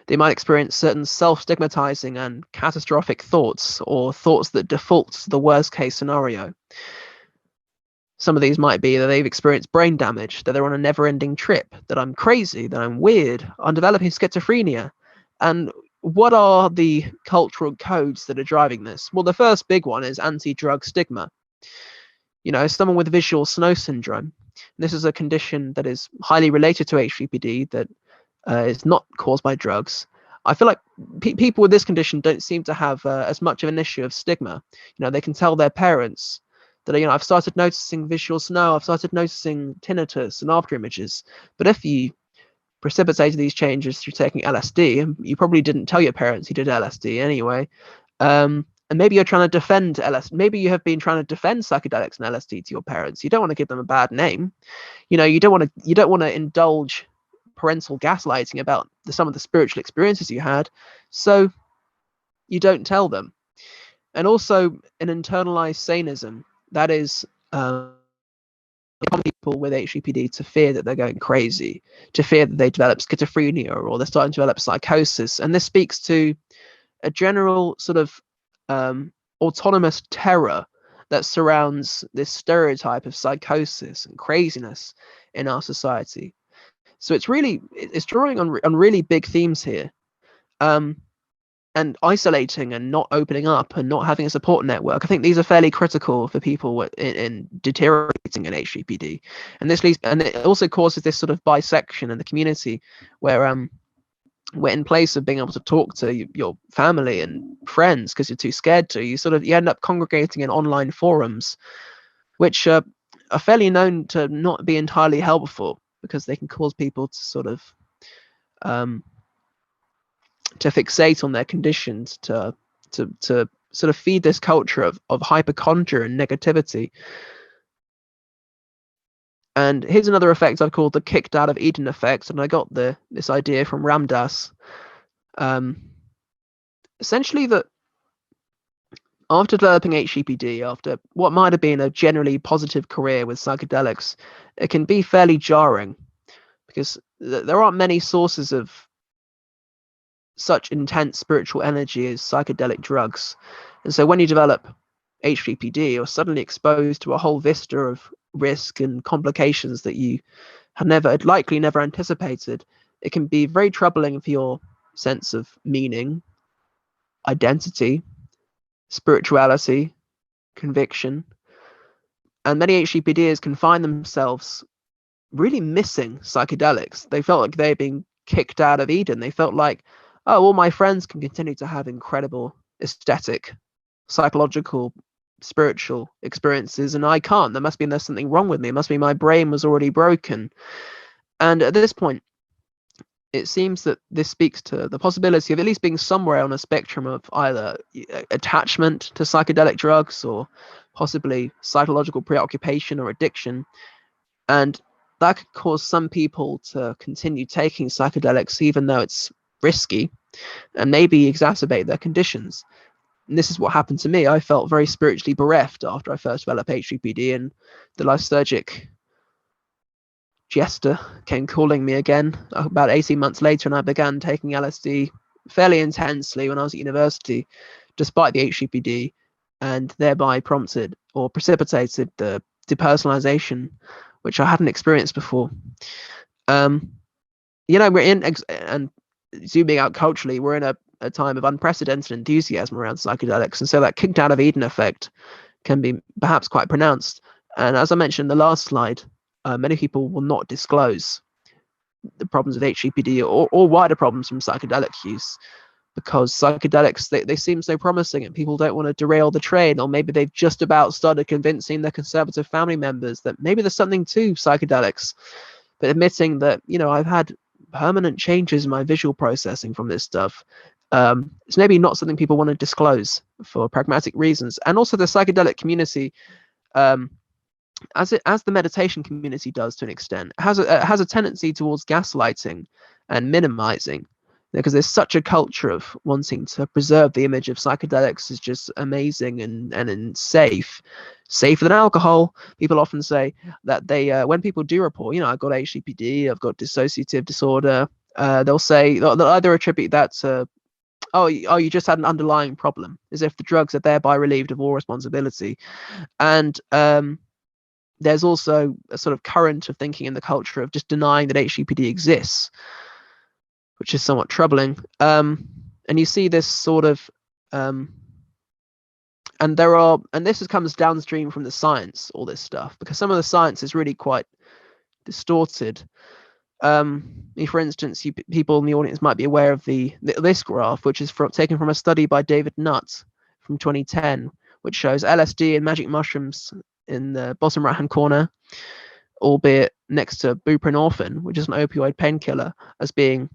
They might experience certain self-stigmatizing and catastrophic thoughts, or thoughts that default to the worst case scenario. Some of these might be that they've experienced brain damage, that they're on a never-ending trip, that I'm crazy, that I'm weird, I'm developing schizophrenia. And what are the cultural codes that are driving this? Well, the first big one is anti-drug stigma. Someone with visual snow syndrome. This is a condition that is highly related to HPPD that is not caused by drugs. I feel like people with this condition don't seem to have as much of an issue of stigma. They can tell their parents that, I've started noticing visual snow, I've started noticing tinnitus and after images. But if you precipitated these changes through taking LSD, and you probably didn't tell your parents you did LSD anyway, and maybe you're trying to defend LSD. Maybe you have been trying to defend psychedelics and LSD to your parents. You don't want to give them a bad name. You don't want to indulge parental gaslighting about some of the spiritual experiences you had, so you don't tell them. And also an internalized sanism, that is people with HPPD to fear that they're going crazy, to fear that they develop schizophrenia or they're starting to develop psychosis. And this speaks to a general sort of autonomous terror that surrounds this stereotype of psychosis and craziness in our society. So it's drawing on really big themes here, and isolating and not opening up and not having a support network. I think these are fairly critical for people in deteriorating in HPPD, and it also causes this sort of bisection in the community, where in place of being able to talk to your family and friends because you're too scared to, you end up congregating in online forums, which are fairly known to not be entirely helpful, because they can cause people to sort of to fixate on their conditions, to sort of feed this culture of hypochondria and negativity. And here's another effect I've called the kicked out of Eden effect, and I got this idea from Ram Dass. Essentially, that after developing HPPD, after what might have been a generally positive career with psychedelics, it can be fairly jarring, because there aren't many sources of such intense spiritual energy as psychedelic drugs. And so when you develop HPPD, you're suddenly exposed to a whole vista of risk and complications that you had likely never anticipated. It can be very troubling for your sense of meaning, identity, spirituality, conviction. And many HPPDers can find themselves really missing psychedelics. They felt like they had been kicked out of Eden. They felt like, oh, all my friends can continue to have incredible aesthetic, psychological, spiritual experiences, and I can't. There's something wrong with me. It must be my brain was already broken. And at this point, it seems that this speaks to the possibility of at least being somewhere on a spectrum of either attachment to psychedelic drugs or possibly psychological preoccupation or addiction. And that could cause some people to continue taking psychedelics even though it's risky, and maybe exacerbate their conditions. And this is what happened to me. I felt very spiritually bereft after I first developed HPPD, and the lysergic jester came calling me again about 18 months later, and I began taking LSD fairly intensely when I was at university, despite the HPPD, and thereby prompted or precipitated the depersonalization, which I hadn't experienced before. We're in, and zooming out culturally, we're in a time of unprecedented enthusiasm around psychedelics, and so that kicked out of Eden effect can be perhaps quite pronounced. And as I mentioned in the last slide, many people will not disclose the problems with HPPD or wider problems from psychedelic use, because psychedelics, they seem so promising and people don't want to derail the train, or maybe they've just about started convincing their conservative family members that maybe there's something to psychedelics, but admitting that, I've had permanent changes in my visual processing from this stuff. It's maybe not something people want to disclose for pragmatic reasons. And also the psychedelic community, as the meditation community does to an extent, has a tendency towards gaslighting and minimizing, because there's such a culture of wanting to preserve the image of psychedelics as just amazing and safer than alcohol. People often say that they, when people do report, I've got HPPD, I've got dissociative disorder, they'll either attribute that to, oh, you just had an underlying problem, as if the drugs are thereby relieved of all responsibility. And there's also a sort of current of thinking in the culture of just denying that HPPD exists, which is somewhat troubling. And you see this sort of, and this comes downstream from the science, all this stuff, because some of the science is really quite distorted. For instance, people in the audience might be aware of this graph, which is taken from a study by David Nutt from 2010, which shows LSD and magic mushrooms in the bottom right-hand corner, albeit next to buprenorphine, which is an opioid painkiller, as being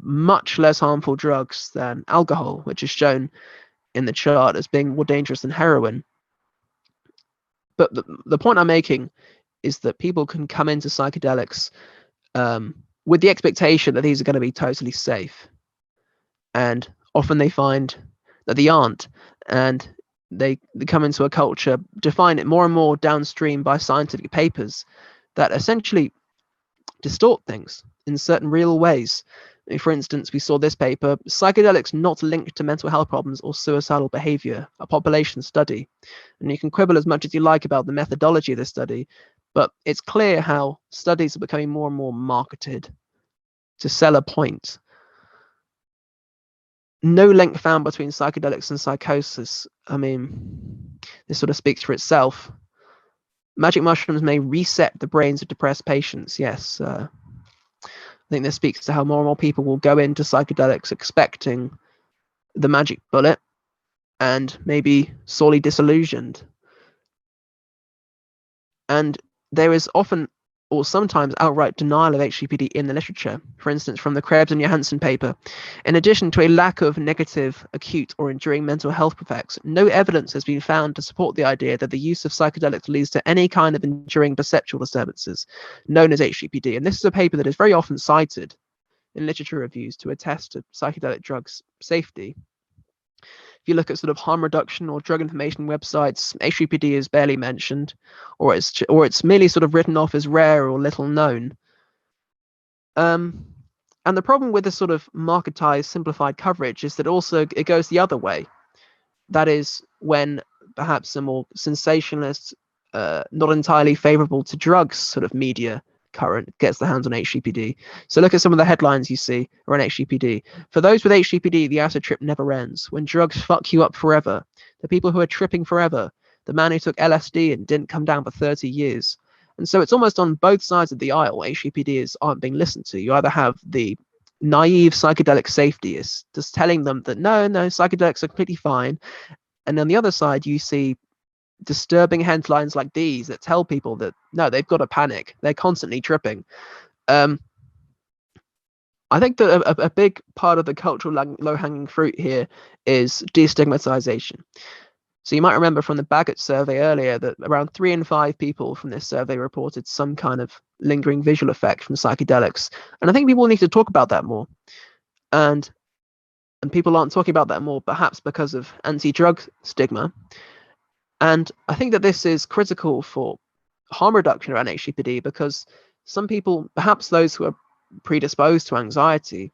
much less harmful drugs than alcohol, which is shown in the chart as being more dangerous than heroin. But the point I'm making is that people can come into psychedelics with the expectation that these are going to be totally safe. And often they find that they aren't. And they come into a culture defined it more and more downstream by scientific papers that essentially distort things in certain real ways. For instance, we saw this paper, psychedelics not linked to mental health problems or suicidal behavior, a population study. And you can quibble as much as you like about the methodology of this study, but it's clear how studies are becoming more and more marketed to sell a point. No link found between psychedelics and psychosis. I mean, this sort of speaks for itself. Magic mushrooms may reset the brains of depressed patients, yes. I think this speaks to how more and more people will go into psychedelics expecting the magic bullet and maybe sorely disillusioned. And there is often or sometimes outright denial of HPPD in the literature, for instance, from the Krebs and Johansson paper. In addition to a lack of negative, acute, or enduring mental health effects, no evidence has been found to support the idea that the use of psychedelics leads to any kind of enduring perceptual disturbances, known as HPPD. And this is a paper that is very often cited in literature reviews to attest to psychedelic drugs' safety. If you look at sort of harm reduction or drug information websites, HPPD is barely mentioned, or it's merely sort of written off as rare or little known. And the problem with this sort of marketized, simplified coverage is that also it goes the other way. That is when perhaps a more sensationalist, not entirely favorable to drugs sort of media current gets the hands on HPPD. So look at some of the headlines you see around HPPD. For those with HPPD, the acid trip never ends. When drugs fuck you up forever. The people who are tripping forever. The man who took LSD and didn't come down for 30 years. And so it's almost on both sides of the aisle. HPPDs aren't being listened to. You either have the naive psychedelic safetyists just telling them that no, psychedelics are completely fine. And on the other side, you see disturbing headlines like these that tell people that no, they've got to panic. They're constantly tripping. I think that a big part of the cultural low-hanging fruit here is destigmatization. So you might remember from the Bagot survey earlier that around 3 in 5 people from this survey reported some kind of lingering visual effect from psychedelics. And I think people need to talk about that more. And people aren't talking about that more, perhaps because of anti-drug stigma. And I think that this is critical for harm reduction around HPPD because some people, perhaps those who are predisposed to anxiety,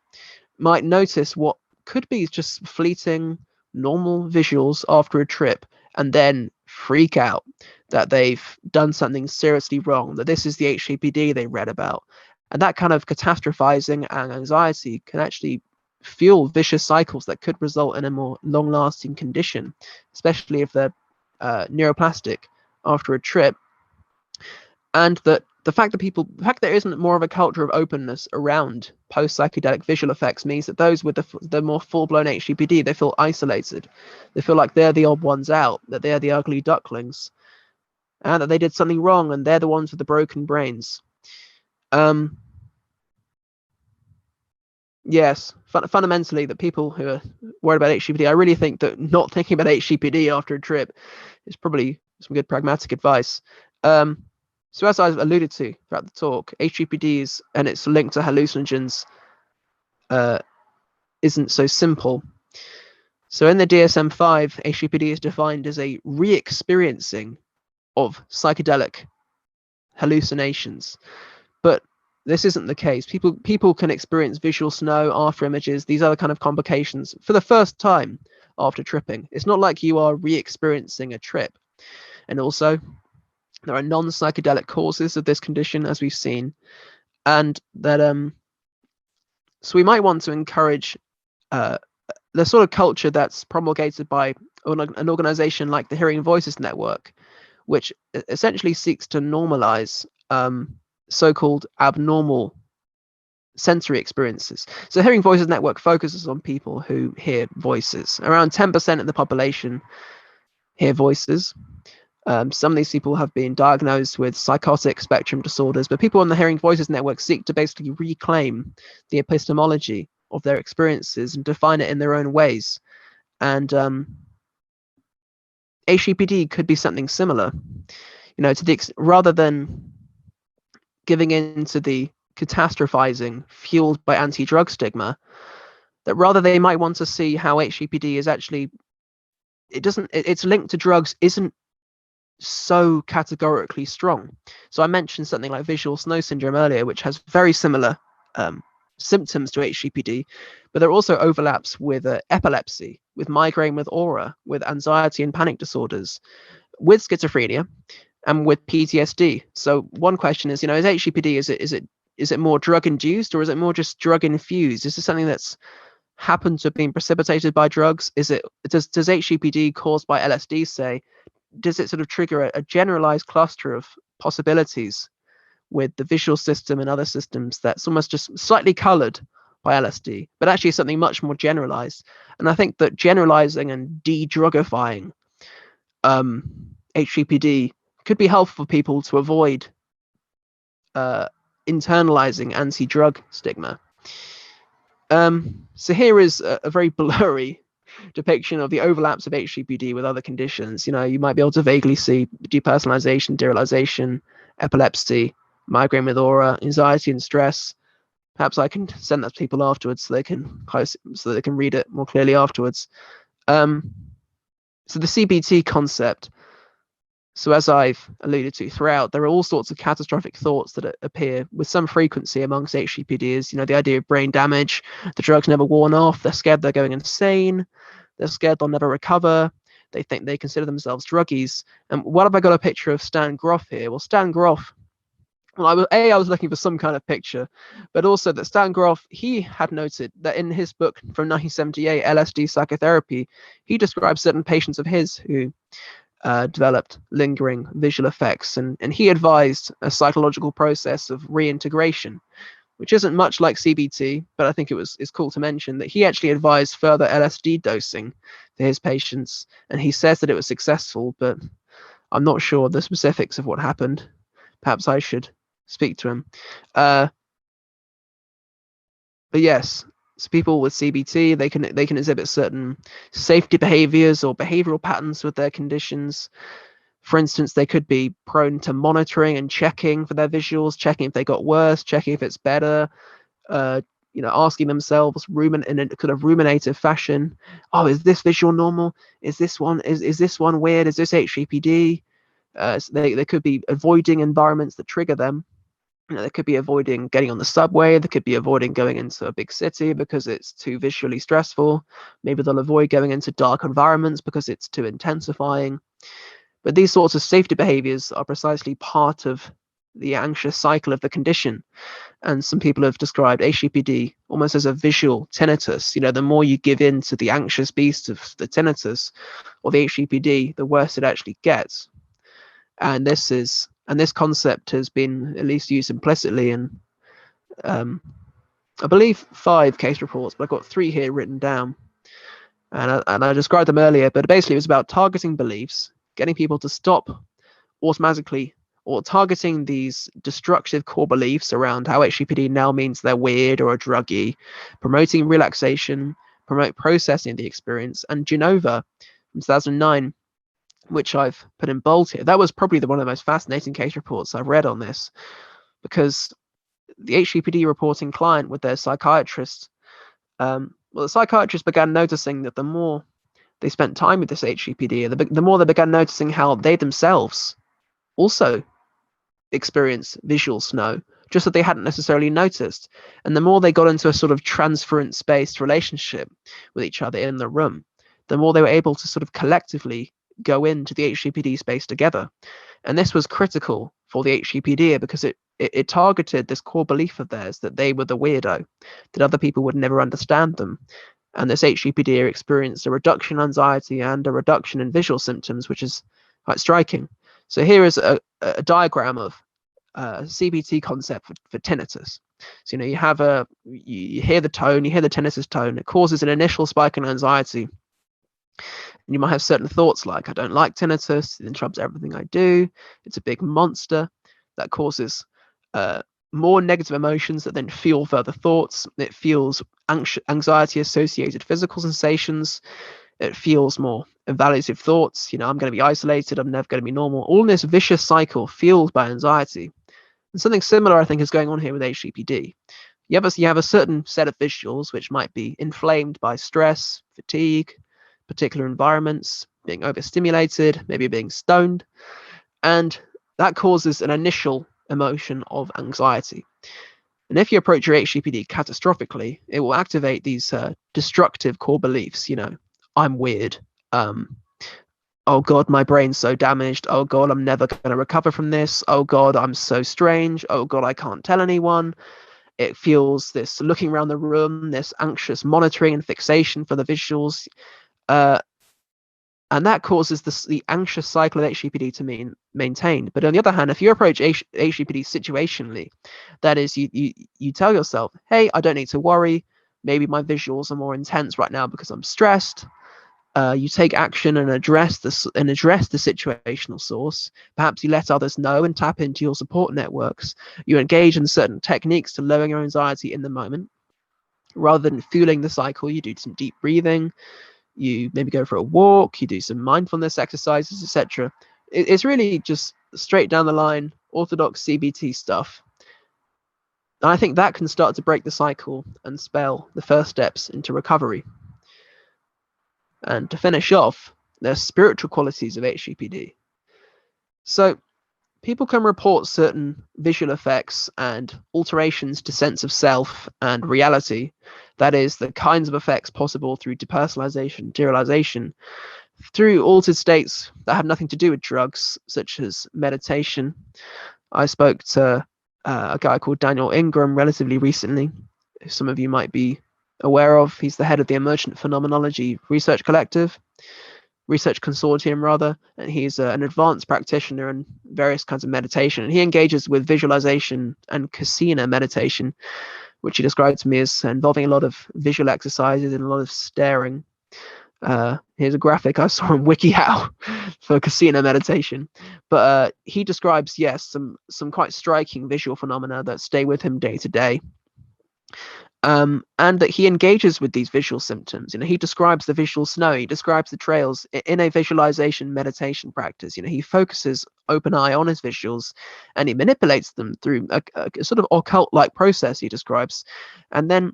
might notice what could be just fleeting, normal visuals after a trip and then freak out that they've done something seriously wrong, that this is the HPPD they read about. And that kind of catastrophizing and anxiety can actually fuel vicious cycles that could result in a more long-lasting condition, especially if they're neuroplastic after a trip. And that the fact that there isn't more of a culture of openness around post-psychedelic visual effects means that those with the more full-blown HPPD, they feel isolated. They feel like they're the odd ones out, that they're the ugly ducklings, and that they did something wrong and they're the ones with the broken brains. Yes, fundamentally, the people who are worried about HPPD, I really think that not thinking about HPPD after a trip is probably some good pragmatic advice. So as I've alluded to throughout the talk, HPPDs and its link to hallucinogens isn't so simple. So in the DSM-5, HPPD is defined as a re-experiencing of psychedelic hallucinations. But this isn't the case. People can experience visual snow, after images, these other kind of complications for the first time after tripping. It's not like you are re-experiencing a trip. And also, There are non-psychedelic causes of this condition, as we've seen, and that so we might want to encourage the sort of culture that's promulgated by an organization like the Hearing Voices Network, which essentially seeks to normalize so-called abnormal sensory experiences. So Hearing Voices Network focuses on people who hear voices. Around 10% of the population hear voices. Some of these people have been diagnosed with psychotic spectrum disorders, but people on the Hearing Voices Network seek to basically reclaim the epistemology of their experiences and define it in their own ways. And HPPD could be something similar, rather than giving in to the catastrophizing fueled by anti-drug stigma, that rather they might want to see how HPPD is actually, its link to drugs isn't so categorically strong. So I mentioned something like visual snow syndrome earlier, which has very similar symptoms to HPPD, but there are also overlaps with epilepsy, with migraine with aura, with anxiety and panic disorders, with schizophrenia, and with PTSD. So one question is, is HPPD, is it more drug induced, or is it more just drug infused? Is this something that's happened to have been precipitated by drugs? Does HPPD caused by LSD, say, does it sort of trigger a generalized cluster of possibilities with the visual system and other systems that's almost just slightly colored by LSD, but actually something much more generalized? And I think that generalizing and de-drugifying HPPD could be helpful for people to avoid internalizing anti-drug stigma. So here is a very blurry depiction of the overlaps of HPPD with other conditions. You might be able to vaguely see depersonalization, derealization, epilepsy, migraine with aura, anxiety and stress. Perhaps I can send that to people afterwards so they can read it more clearly afterwards. So the CBT concept. So as I've alluded to throughout, there are all sorts of catastrophic thoughts that appear with some frequency amongst HPPDs. The idea of brain damage, the drug's never worn off, they're scared they're going insane, they're scared they'll never recover, they think they consider themselves druggies. And what have I got a picture of Stan Grof here? Well, Stan Grof, I was looking for some kind of picture, but also that Stan Grof, he had noted that in his book from 1978, LSD Psychotherapy, he describes certain patients of his who developed lingering visual effects, and he advised a psychological process of reintegration, which isn't much like CBT, but I think it's cool to mention that he actually advised further LSD dosing for his patients, and he says that it was successful, but I'm not sure the specifics of what happened. Perhaps I should speak to him. But yes, so people with CBT, they can exhibit certain safety behaviors or behavioral patterns with their conditions. For instance, they could be prone to monitoring and checking for their visuals, checking if they got worse, checking if it's better, asking themselves in a kind of ruminative fashion, oh, is this visual normal? Is this one weird? Is this HPPD? So they could be avoiding environments that trigger them. They could be avoiding getting on the subway. They could be avoiding going into a big city because it's too visually stressful. Maybe they'll avoid going into dark environments because it's too intensifying. But these sorts of safety behaviors are precisely part of the anxious cycle of the condition. And some people have described HPPD almost as a visual tinnitus. The more you give in to the anxious beast of the tinnitus or the HPPD, the worse it actually gets. And this concept has been at least used implicitly in, I believe, 5 case reports, but I've got 3 here written down. And I described them earlier, but basically it was about targeting beliefs, getting people to stop automatically or targeting these destructive core beliefs around how HPPD now means they're weird or a druggie, promoting relaxation, promote processing the experience. And Genova from 2009, which I've put in bold here, that was probably one of the most fascinating case reports I've read on this, because the HPPD reporting client with their psychiatrist, the psychiatrist began noticing that the more they spent time with this HPPD, the more they began noticing how they themselves also experience visual snow, just that they hadn't necessarily noticed. And the more they got into a sort of transference-based relationship with each other in the room, the more they were able to sort of collectively go into the HPPD space together. And this was critical for the HPPD because it targeted this core belief of theirs that they were the weirdo, that other people would never understand them. And this HPPD experienced a reduction in anxiety and a reduction in visual symptoms, which is quite striking. So here is a diagram of CBT concept for tinnitus. So you have you hear the tone, you hear the tinnitus tone. It causes an initial spike in anxiety, and you might have certain thoughts like, I don't like tinnitus, it interrupts everything I do, it's a big monster. That causes more negative emotions that then fuel further thoughts. It feels anxiety associated physical sensations. It feels more evaluative thoughts. I'm going to be isolated, I'm never going to be normal. All in this vicious cycle fueled by anxiety. And something similar, I think, is going on here with HPPD. You have a certain set of visuals which might be inflamed by stress, fatigue, particular environments, being overstimulated, maybe being stoned, and that causes an initial emotion of anxiety. And if you approach your HPPD catastrophically, it will activate these destructive core beliefs. I'm weird. Oh God, my brain's so damaged. Oh God, I'm never going to recover from this. Oh God, I'm so strange. Oh God, I can't tell anyone. It feels this looking around the room, this anxious monitoring and fixation for the visuals. And that causes the anxious cycle of HPPD to be maintained. But on the other hand, if you approach HPPD situationally, that is, you tell yourself, hey, I don't need to worry. Maybe my visuals are more intense right now because I'm stressed. You take action and address the situational source. Perhaps you let others know and tap into your support networks. You engage in certain techniques to lower your anxiety in the moment. Rather than fueling the cycle, you do some deep breathing. You maybe go for a walk. You do some mindfulness exercises, etc. It's really just straight down the line, orthodox CBT stuff. And I think that can start to break the cycle and spell the first steps into recovery. And to finish off, there's spiritual qualities of HPPD. So people can report certain visual effects and alterations to sense of self and reality. That is, the kinds of effects possible through depersonalization, derealization, through altered states that have nothing to do with drugs, such as meditation. I spoke to a guy called Daniel Ingram relatively recently, who some of you might be aware of. He's the head of the Emergent Phenomenology Research Consortium rather, and he's an advanced practitioner in various kinds of meditation. And he engages with visualization and kasina meditation, which he described to me as involving a lot of visual exercises and a lot of staring. Here's a graphic I saw on WikiHow for kasina meditation. But he describes, yes, some quite striking visual phenomena that stay with him day to day. And that he engages with these visual symptoms. He describes the visual snow, he describes the trails in a visualization meditation practice. He focuses open eye on his visuals and he manipulates them through a sort of occult-like process he describes. And then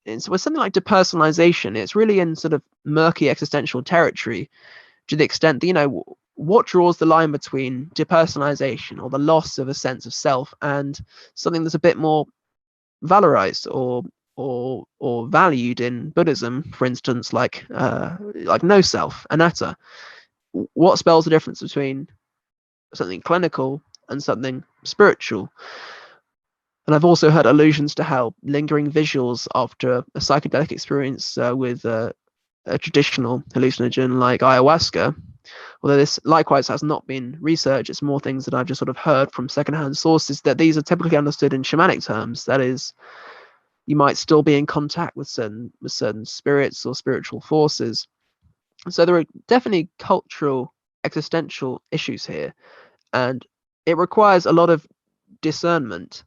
with something like depersonalization, it's really in sort of murky existential territory to the extent that, what draws the line between depersonalization or the loss of a sense of self and something that's a bit more valorized or valued in Buddhism, for instance, like no self, anatta. What spells the difference between something clinical and something spiritual? And I've also heard allusions to how lingering visuals after a psychedelic experience with a traditional hallucinogen like ayahuasca, although this likewise has not been researched, it's more things that I've just sort of heard from secondhand sources, that these are typically understood in shamanic terms. That is, you might still be in contact with certain spirits or spiritual forces. So there are definitely cultural, existential issues here, and it requires a lot of discernment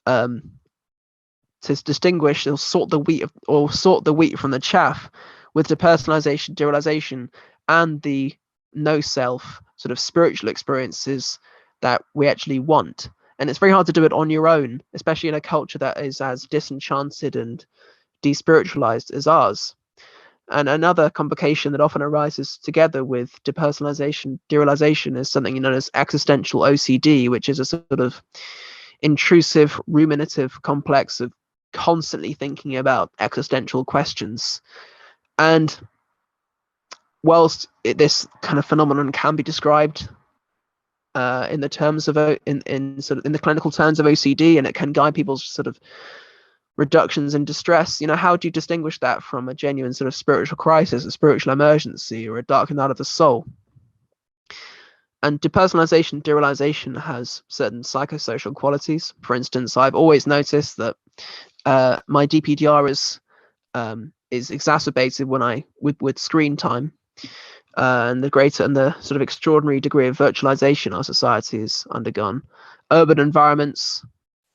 to distinguish or sort the wheat from the chaff with depersonalization, derealization, and the no self sort of spiritual experiences that we actually want. And it's very hard to do it on your own, especially in a culture that is as disenchanted and despiritualized as ours. And another complication that often arises together with depersonalization, derealization is something known as existential OCD, which is a sort of intrusive, ruminative complex of constantly thinking about existential questions. And whilst this kind of phenomenon can be described in the terms of in sort of in the clinical terms of OCD, and it can guide people's sort of reductions in distress. How do you distinguish that from a genuine sort of spiritual crisis, a spiritual emergency, or a dark night of the soul? And depersonalization, derealization has certain psychosocial qualities. For instance, I've always noticed that my DPDR is exacerbated when with screen time, and the sort of extraordinary degree of virtualization our society has undergone. Urban environments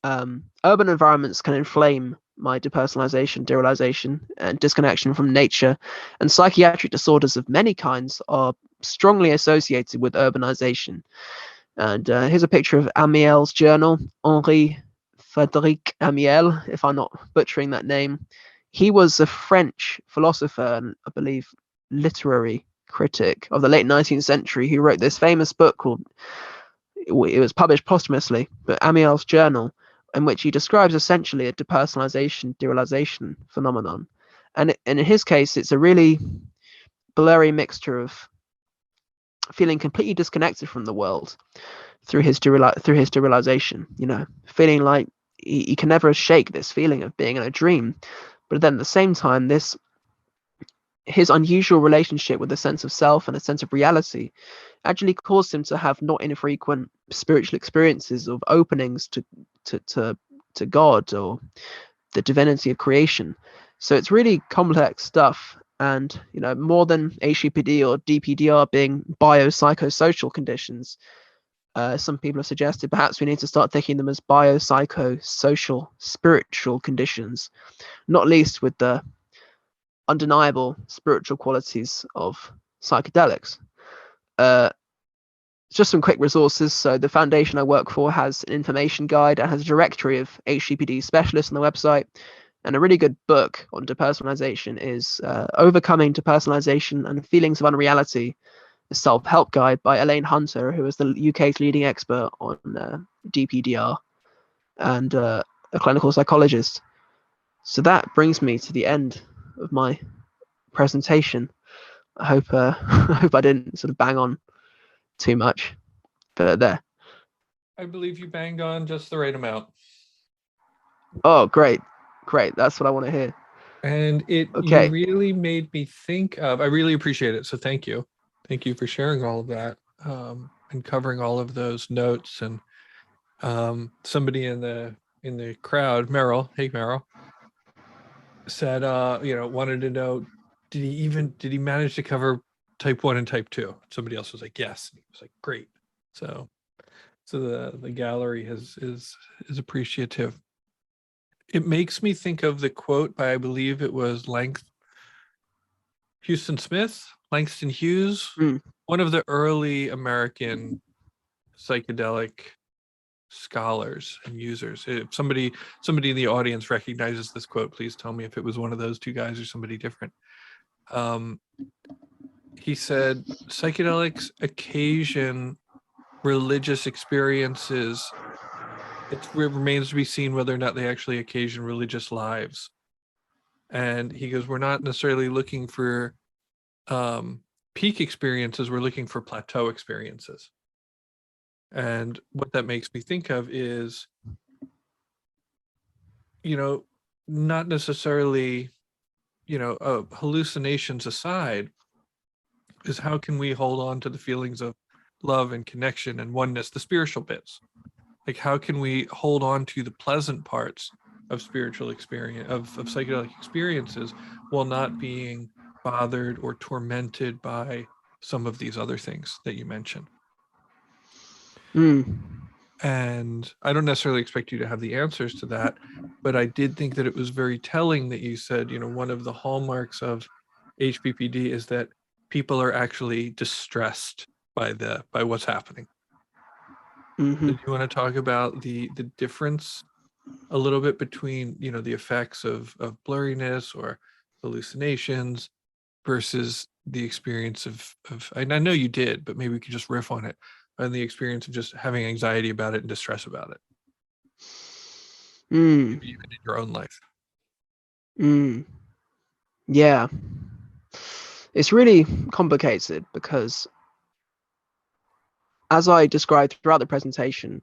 can inflame my depersonalization, derealization, and disconnection from nature, and psychiatric disorders of many kinds are strongly associated with urbanization. And here's a picture of Amiel's journal, Henri Frédéric Amiel, if I'm not butchering that name. He was a French philosopher and, I believe, literary critic of the late 19th century who wrote this famous book called, it was published posthumously, but Amiel's journal, in which he describes essentially a depersonalization, derealization phenomenon. And in his case, it's a really blurry mixture of feeling completely disconnected from the world through his derealization, feeling like he can never shake this feeling of being in a dream. But then at the same time, his unusual relationship with a sense of self and a sense of reality actually caused him to have not infrequent spiritual experiences of openings to God or the divinity of creation. So it's really complex stuff. And, more than HPPD or DPDR being biopsychosocial conditions, some people have suggested perhaps we need to start thinking them as biopsychosocial spiritual conditions, not least with the undeniable spiritual qualities of psychedelics. Just some quick resources. So the foundation I work for has an information guide and has a directory of HPPD specialists on the website. And a really good book on depersonalization is Overcoming Depersonalization and Feelings of Unreality, a self-help guide by Elaine Hunter, who is the UK's leading expert on DPDR and a clinical psychologist. So that brings me to the end of my presentation. I hope I hope I didn't sort of bang on too much, but there. I believe you banged on just the right amount. Oh, great. That's what I want to hear. And you really made me think of, I really appreciate it. So thank you. Thank you for sharing all of that and covering all of those notes. And somebody in the crowd, Meryl, hey Meryl, said, wanted to know, did he manage to cover type 1 and type 2? Somebody else was like, yes. He was like, great. So the gallery is appreciative. It makes me think of the quote by, I believe it was Langston Hughes, one of the early American psychedelic scholars and users. If somebody in the audience recognizes this quote, please tell me if it was one of those two guys or somebody different. He said, psychedelics occasion religious experiences. It remains to be seen whether or not they actually occasion religious lives. And he goes, we're not necessarily looking for peak experiences, we're looking for plateau experiences. And what that makes me think of is, not necessarily, hallucinations aside, is how can we hold on to the feelings of love and connection and oneness, the spiritual bits? Like, how can we hold on to the pleasant parts of spiritual experience, of psychedelic experiences, while not being bothered or tormented by some of these other things that you mentioned? And I don't necessarily expect you to have the answers to that, but I did think that it was very telling that you said, one of the hallmarks of HPPD is that people are actually distressed by what's happening. Mm-hmm. Do you want to talk about the difference a little bit between, the effects of blurriness or hallucinations versus the experience of, and I know you did, but maybe we could just riff on it, and the experience of just having anxiety about it and distress about it. Maybe even in your own life. Yeah. It's really complicated because as I described throughout the presentation,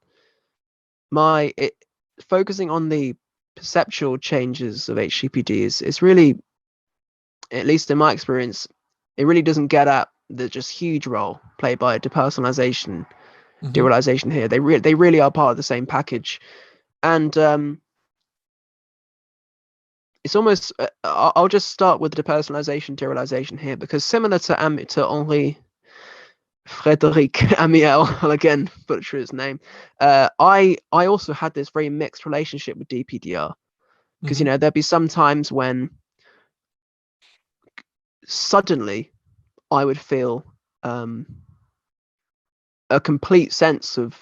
focusing on the perceptual changes of HCPD is really, at least in my experience, it really doesn't get at the just huge role played by depersonalization, derealization here. They really are part of the same package, and it's almost. I'll just start with the depersonalization, derealization here, because similar to Henri Frédéric Amiel, I'll again butcher his name. I also had this very mixed relationship with DPDR, because there'd be some times when suddenly I would feel a complete sense of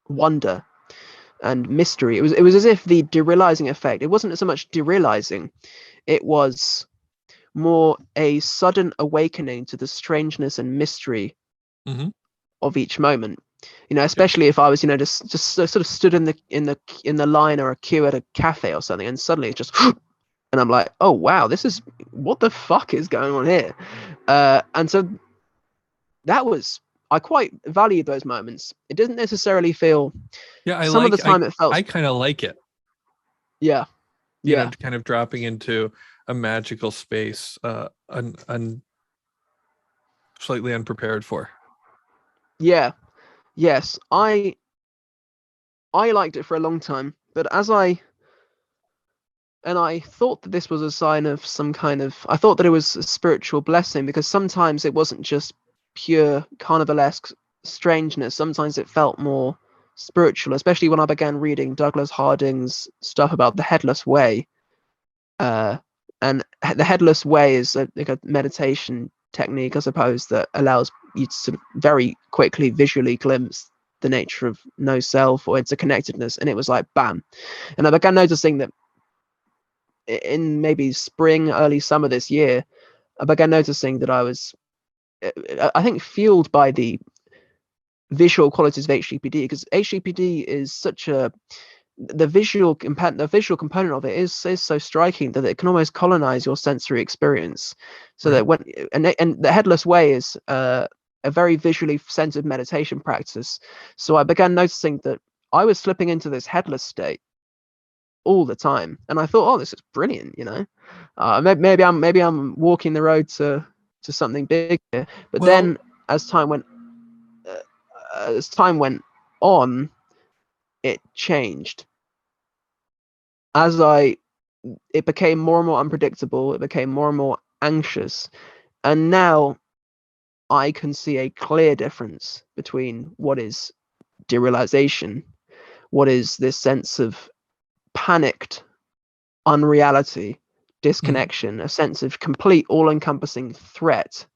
wonder and mystery. It was as if the derealizing effect, it wasn't so much derealizing, it was more a sudden awakening to the strangeness and mystery of each moment. Especially if I was, just sort of stood in the line or a queue at a cafe or something, and suddenly it just and I'm like, oh wow, what the fuck is going on here? And so I quite valued those moments. It didn't necessarily feel. Yeah, Of the time it felt. I kind of like it. Yeah. Kind of dropping into a magical space, slightly unprepared for. Yeah. Yes, I liked it for a long time, but I thought that this was a sign of some kind of. I thought that it was a spiritual blessing, because sometimes it wasn't just pure carnivalesque strangeness. Sometimes it felt more spiritual, especially when I began reading Douglas Harding's stuff about the Headless Way. And the Headless Way is like a meditation technique, I suppose, that allows you to sort of very quickly visually glimpse the nature of no self or interconnectedness. And it was like bam. And I began noticing that in maybe spring, early summer this year, I began noticing that I was, I think, fueled by the visual qualities of HPPD, because HPPD is such the visual component of it is so striking that it can almost colonize your sensory experience. So that and the Headless Way is a very visually centered meditation practice. So I began noticing that I was slipping into this headless state all the time, and I thought, oh, this is brilliant, maybe I'm walking the road to something big here. But then as time went on, it changed. It became more and more unpredictable, it became more and more anxious, and now I can see a clear difference between what is derealization, what is this sense of panicked unreality, disconnection, a sense of complete all-encompassing threat,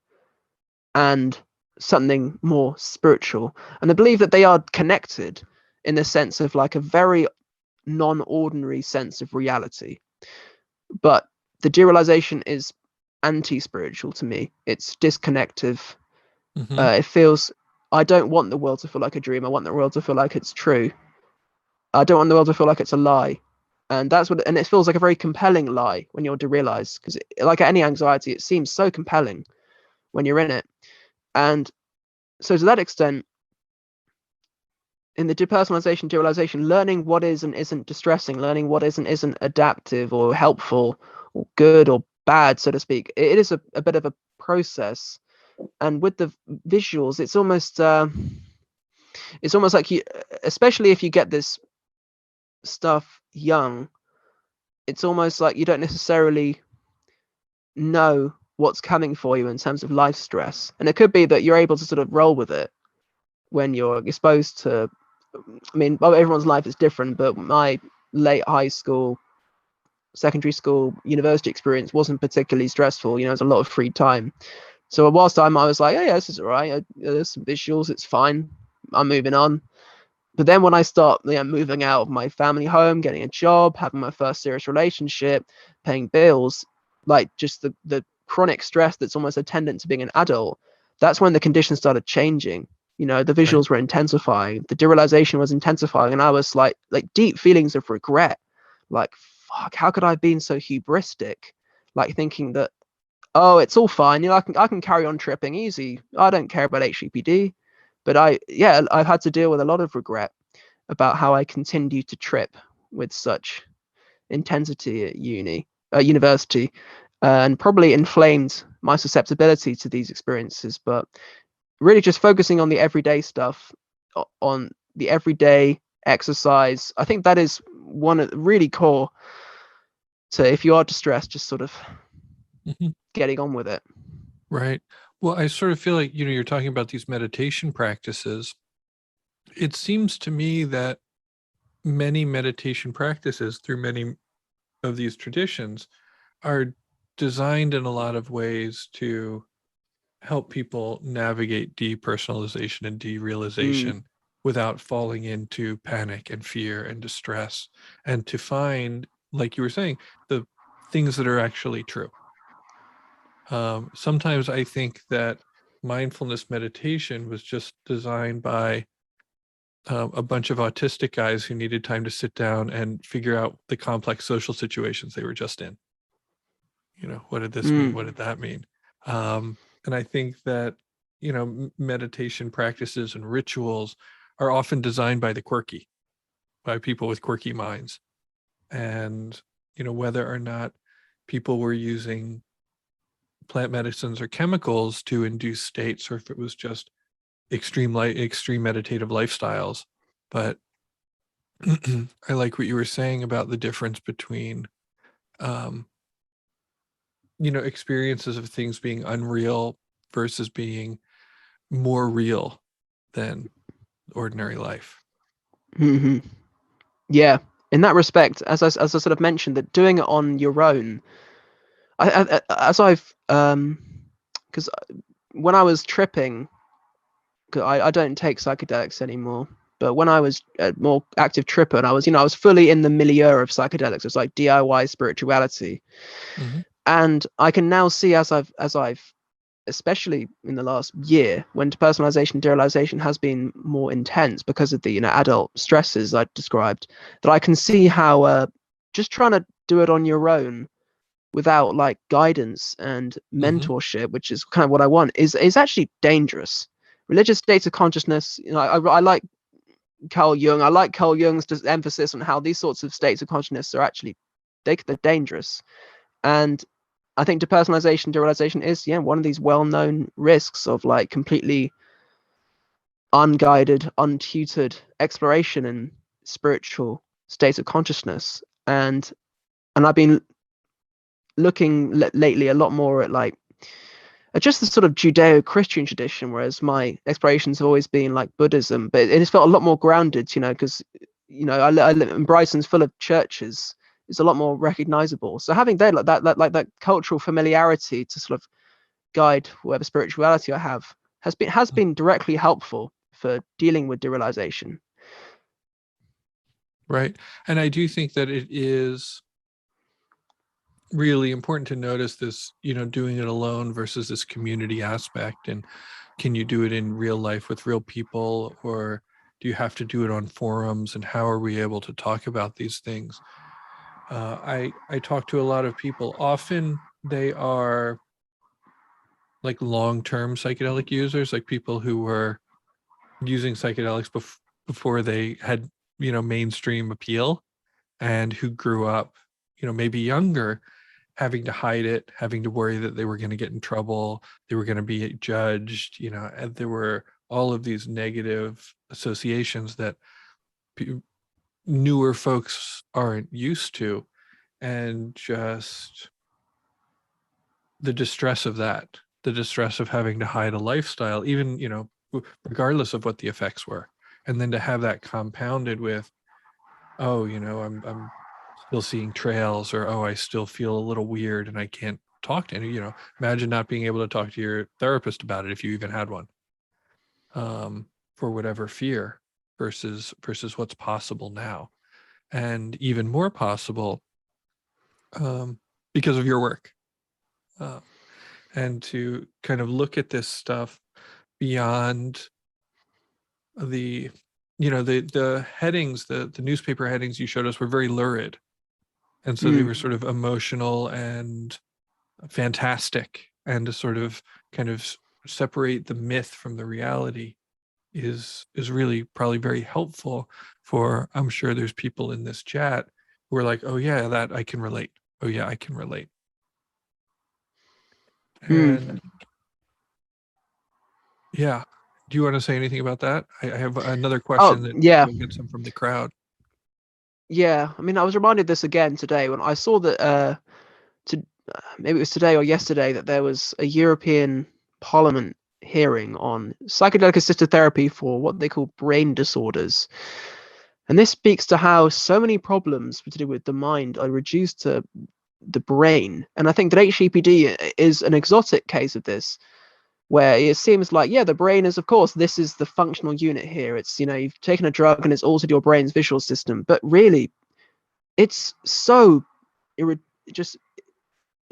and something more spiritual. And I believe that they are connected in the sense of like a very non-ordinary sense of reality. But the derealization is anti-spiritual to me. It's disconnective. It feels, I don't want the world to feel like a dream. I want the world to feel like it's true. I don't want the world to feel like it's a lie. And and it feels like a very compelling lie when you're derealized, because like any anxiety, it seems so compelling when you're in it. And so to that extent, in the depersonalization, derealization, learning what is and isn't distressing, learning what is and isn't adaptive or helpful or good or bad, so to speak, it is a bit of a process. And with the visuals, it's almost like you, especially if you get this stuff young, it's almost like you don't necessarily know what's coming for you in terms of life stress. And it could be that you're able to sort of roll with it when you're exposed to, everyone's life is different, but my late high school, secondary school, university experience wasn't particularly stressful. There's a lot of free time. So whilst I was like, oh yeah, this is all right. There's some visuals, it's fine. I'm moving on. But then when I start moving out of my family home, getting a job, having my first serious relationship, paying bills, like just the chronic stress that's almost attendant to being an adult, that's when the conditions started changing. The visuals were intensifying, the derealization was intensifying, and I was like deep feelings of regret. Like, fuck, how could I have been so hubristic? Like thinking that, oh, it's all fine. I can carry on tripping easy. I don't care about HPPD. But I've had to deal with a lot of regret about how I continued to trip with such intensity at university, and probably inflamed my susceptibility to these experiences. But really just focusing on the everyday stuff, on the everyday exercise, I think that is one of really core to, if you are distressed, just sort of Mhm. getting on with it. Right. Well, I sort of feel like, you're talking about these meditation practices. It seems to me that many meditation practices through many of these traditions are designed in a lot of ways to help people navigate depersonalization and derealization without falling into panic and fear and distress, and to find, like you were saying, the things that are actually true. Sometimes I think that mindfulness meditation was just designed by a bunch of autistic guys who needed time to sit down and figure out the complex social situations they were just in. What did this mean? What did that mean? And I think that, meditation practices and rituals are often designed by the quirky, by people with quirky minds. And, whether or not people were using plant medicines or chemicals to induce states, or if it was just extreme meditative lifestyles. But I like what you were saying about the difference between, um, experiences of things being unreal versus being more real than ordinary life. Mm-hmm. Yeah, in that respect, as I sort of mentioned, that doing it on your own, as I've because when I was tripping, 'cause I don't take psychedelics anymore. But when I was a more active tripper, and I was fully in the milieu of psychedelics. It's like DIY spirituality, Mhm. and I can now see, as I've especially in the last year, when personalization derealization has been more intense because of the adult stresses I described, that I can see how just trying to do it on your own without like guidance and Mhm. mentorship, which is kind of what I want, is actually dangerous. Religious states of consciousness, I like Carl Jung. I like Carl Jung's just emphasis on how these sorts of states of consciousness are actually they're dangerous. And I think depersonalization, derealization is one of these well-known risks of like completely unguided, untutored exploration in spiritual states of consciousness. And I've been looking lately a lot more at like at just the sort of Judeo-Christian tradition, whereas my explorations have always been like Buddhism, but it has felt a lot more grounded, because I live in Brighton's full of churches. It's a lot more recognizable. So having that cultural familiarity to sort of guide whatever spirituality I have has been directly helpful for dealing with derealization. Right. And I do think that it is really important to notice this, doing it alone versus this community aspect. And can you do it in real life with real people, or do you have to do it on forums? And how are we able to talk about these things? I talk to a lot of people. Often they are like long-term psychedelic users, like people who were using psychedelics before they had, mainstream appeal, and who grew up, maybe younger, having to hide it, having to worry that they were going to get in trouble, they were going to be judged, and there were all of these negative associations that newer folks aren't used to, and just the distress of that, the distress of having to hide a lifestyle, even, regardless of what the effects were. And then to have that compounded with, oh, I'm still seeing trails, or, oh, I still feel a little weird and I can't talk to any, imagine not being able to talk to your therapist about it if you even had one, for whatever fear, versus what's possible now, and even more possible, because of your work. Uh, and to kind of look at this stuff beyond the, the headings, the newspaper headings you showed us were very lurid. And so they were sort of emotional and fantastic, and to sort of kind of separate the myth from the reality is really probably very helpful for, I'm sure there's people in this chat who are like, oh yeah, that I can relate. Oh yeah, I can relate. And yeah, do you want to say anything about that? I have another question that yeah. we'll get some from the crowd. Yeah, I mean, I was reminded this again today when I saw that maybe it was today or yesterday that there was a European Parliament hearing on psychedelic assisted therapy for what they call brain disorders. And this speaks to how so many problems to do with the mind are reduced to the brain. And I think that HPPD is an exotic case of this, where it seems like, yeah, the brain is, of course, this is the functional unit here. It's, you've taken a drug and it's altered your brain's visual system. But really, it's so just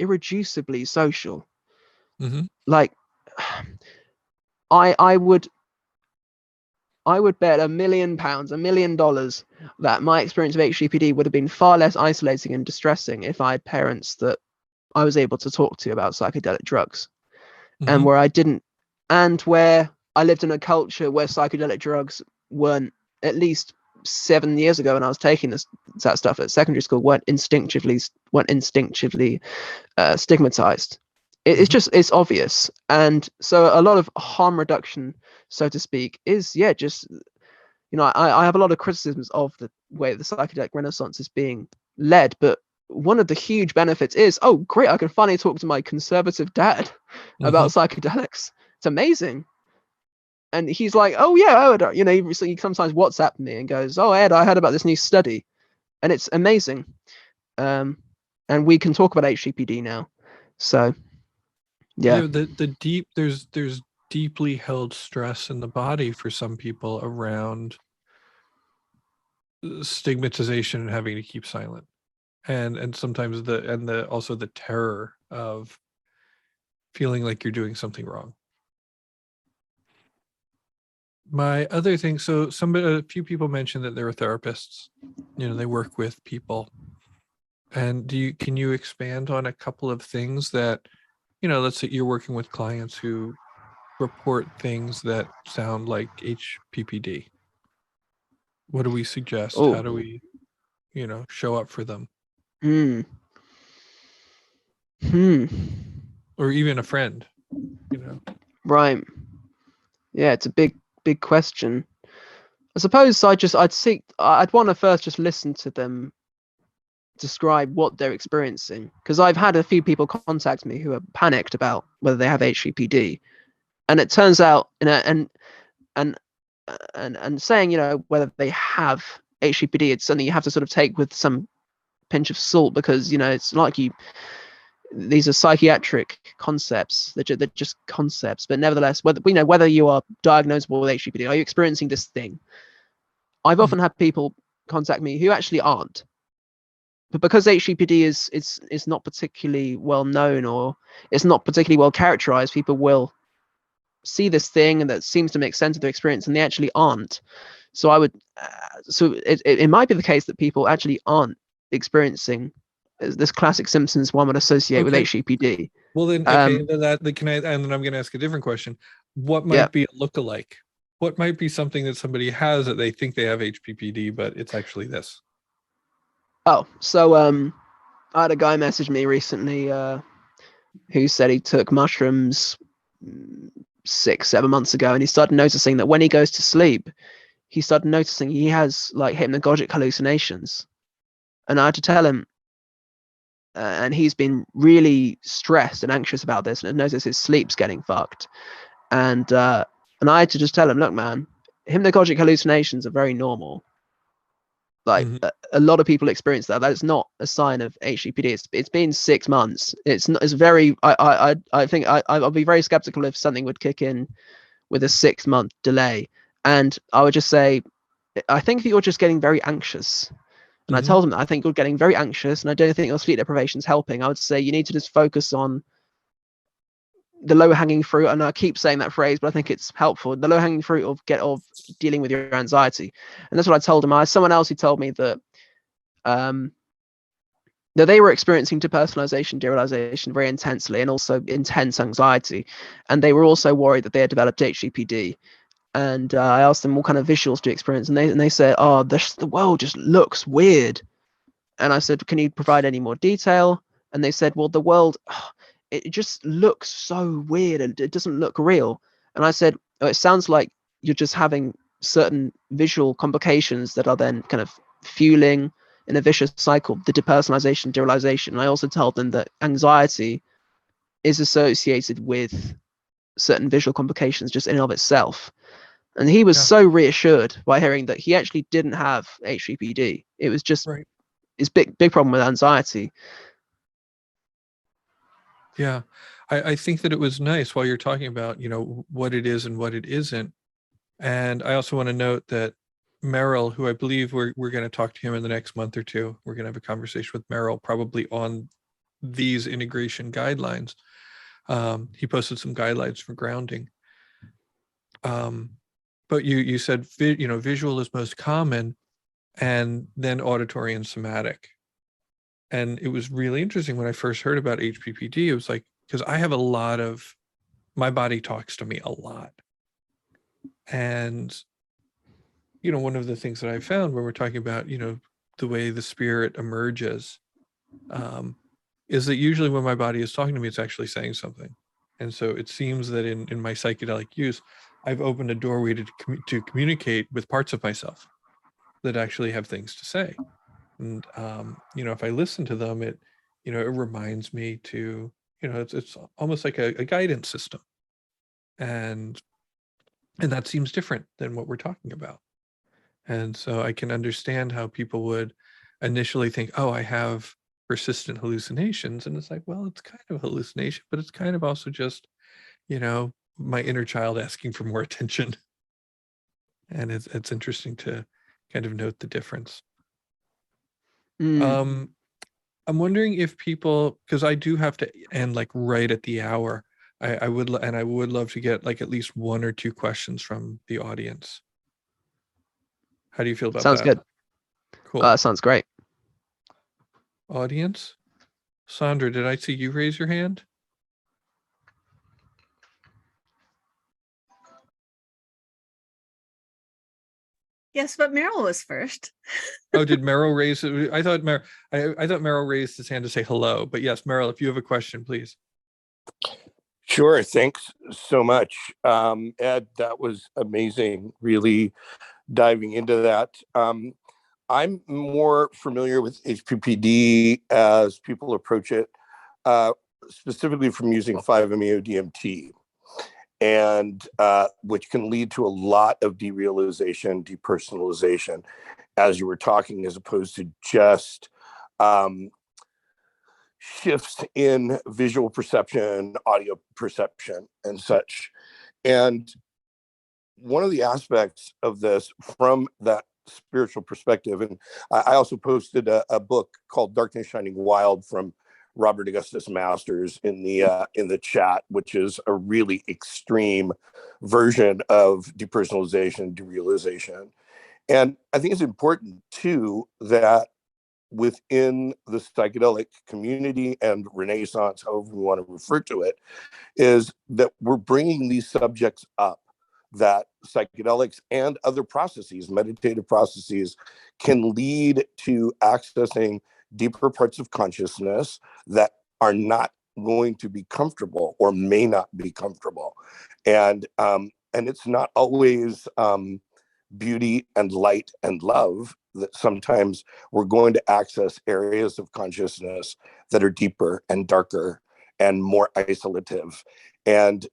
irreducibly social. Mm-hmm. Like, I would bet £1 million, $1 million, that my experience of HGPD would have been far less isolating and distressing if I had parents that I was able to talk to about psychedelic drugs, Mm-hmm. and where I didn't, and where I lived in a culture where psychedelic drugs weren't, at least 7 years ago when I was taking that stuff at secondary school, weren't instinctively stigmatized. It's obvious. And so a lot of harm reduction, so to speak, is just, I have a lot of criticisms of the way the psychedelic renaissance is being led, but one of the huge benefits is, oh great, I can finally talk to my conservative dad about psychedelics. It's amazing. And he's like, oh yeah, Ed, he sometimes WhatsApp me and goes, oh Ed, I heard about this new study, and it's amazing. And we can talk about HCPD now. So yeah. The deep, there's deeply held stress in the body for some people around stigmatization and having to keep silent, and sometimes also the terror of feeling like you're doing something wrong. My other thing, so a few people mentioned that there are therapists, they work with people. And can you expand on a couple of things that, let's say you're working with clients who report things that sound like HPPD. What do we suggest? Oh. How do we, show up for them? Or even a friend, Right. Yeah, it's a big question. I suppose I'd want to first just listen to them describe what they're experiencing, because I've had a few people contact me who are panicked about whether they have HPPD, and it turns out, and saying, whether they have HPPD, it's something you have to sort of take with some pinch of salt, because it's not like these are psychiatric concepts. They're just concepts, but nevertheless, whether you are diagnosed with HPPD, are you experiencing this thing? I've often had people contact me who actually aren't, but because HPPD is not particularly well known, or it's not particularly well characterized, people will see this thing and that seems to make sense of their experience, and they actually aren't. So it might be the case that people actually aren't experiencing this classic symptoms one would associate with HPPD. Well, then, okay, and then I'm going to ask a different question. What might be a lookalike? What might be something that somebody has that they think they have HPPD, but it's actually this? Oh, so I had a guy message me recently who said he took mushrooms 6-7 months ago, and he started noticing that when he goes to sleep, he started noticing he has like hypnagogic hallucinations. And I had to tell him, and he's been really stressed and anxious about this, and noticed his sleep's getting fucked. And I had to just tell him, look, man, hypnagogic hallucinations are very normal. Like a lot of people experience that. That's not a sign of HPPD. It's been 6 months. It's not. It's very. I think I'll be very skeptical if something would kick in with a 6-month delay. And I would just say, I think that you're just getting very anxious. And I told him that I think you're getting very anxious, and I don't think your sleep deprivation is helping. I would say you need to just focus on the low-hanging fruit. And I keep saying that phrase, but I think it's helpful. The low-hanging fruit of dealing with your anxiety. And that's what I told him. I had someone else who told me that that they were experiencing depersonalization, derealization very intensely, and also intense anxiety. And they were also worried that they had developed HGPD. And I asked them what kind of visuals do you experience, and they said, oh, the world just looks weird. And I said, can you provide any more detail? And they said, well, the world, it just looks so weird and it doesn't look real. And I said, oh, it sounds like you're just having certain visual complications that are then kind of fueling in a vicious cycle, the depersonalization, derealization. And I also told them that anxiety is associated with certain visual complications just in and of itself. And he was so reassured by hearing that he actually didn't have HPPD. It was just his big problem with anxiety. Yeah, I think that it was nice while you're talking about, what it is and what it isn't. And I also want to note that Merrill, who I believe we're going to talk to him in the next month or two, we're going to have a conversation with Merrill probably on these integration guidelines. He posted some guidelines for grounding. But you said, visual is most common, and then auditory and somatic. And it was really interesting when I first heard about HPPD. It was like, because I have my body talks to me a lot. And, one of the things that I found when we're talking about, the way the spirit emerges, is that usually when my body is talking to me, it's actually saying something. And so it seems that in my psychedelic use, I've opened a doorway to communicate with parts of myself that actually have things to say. And, if I listen to them, it reminds me to, it's almost like a guidance system. And that seems different than what we're talking about. And so I can understand how people would initially think, oh, I have persistent hallucinations. And it's like, well, it's kind of a hallucination, but it's kind of also just, my inner child asking for more attention. And it's interesting to kind of note the difference. I'm wondering if people, because I do have to end like right at the hour. I would love to get like at least one or two questions from the audience. How do you feel about that? Sounds good. Cool. Sounds great. Audience, Sandra, did I see you raise your hand? Yes, but Meryl was first. Oh, did Meryl raise it? I thought Meryl raised his hand to say hello, but yes, Meryl, if you have a question, please. Sure, thanks so much. Ed, that was amazing, really diving into that. I'm more familiar with HPPD as people approach it, specifically from using 5-MeO-DMT, and which can lead to a lot of derealization, depersonalization, as you were talking, as opposed to just shifts in visual perception, audio perception, and such. And one of the aspects of this from that spiritual perspective, and I also posted a book called Darkness Shining Wild from Robert Augustus Masters in the chat, which is a really extreme version of depersonalization, derealization. And I think it's important too that within the psychedelic community and Renaissance, however we want to refer to it, is that we're bringing these subjects up, that psychedelics and other processes, meditative processes, can lead to accessing deeper parts of consciousness that are not going to be comfortable or may not be comfortable. And it's not always beauty and light and love, that sometimes we're going to access areas of consciousness that are deeper and darker and more isolative. And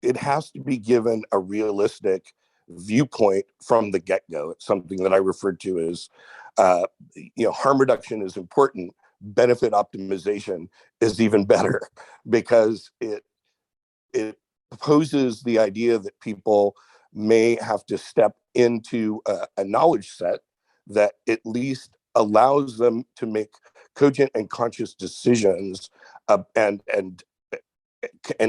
it has to be given a realistic viewpoint from the get-go. It's something that I referred to as, harm reduction is important. Benefit optimization is even better, because it poses the idea that people may have to step into a knowledge set that at least allows them to make cogent and conscious decisions, and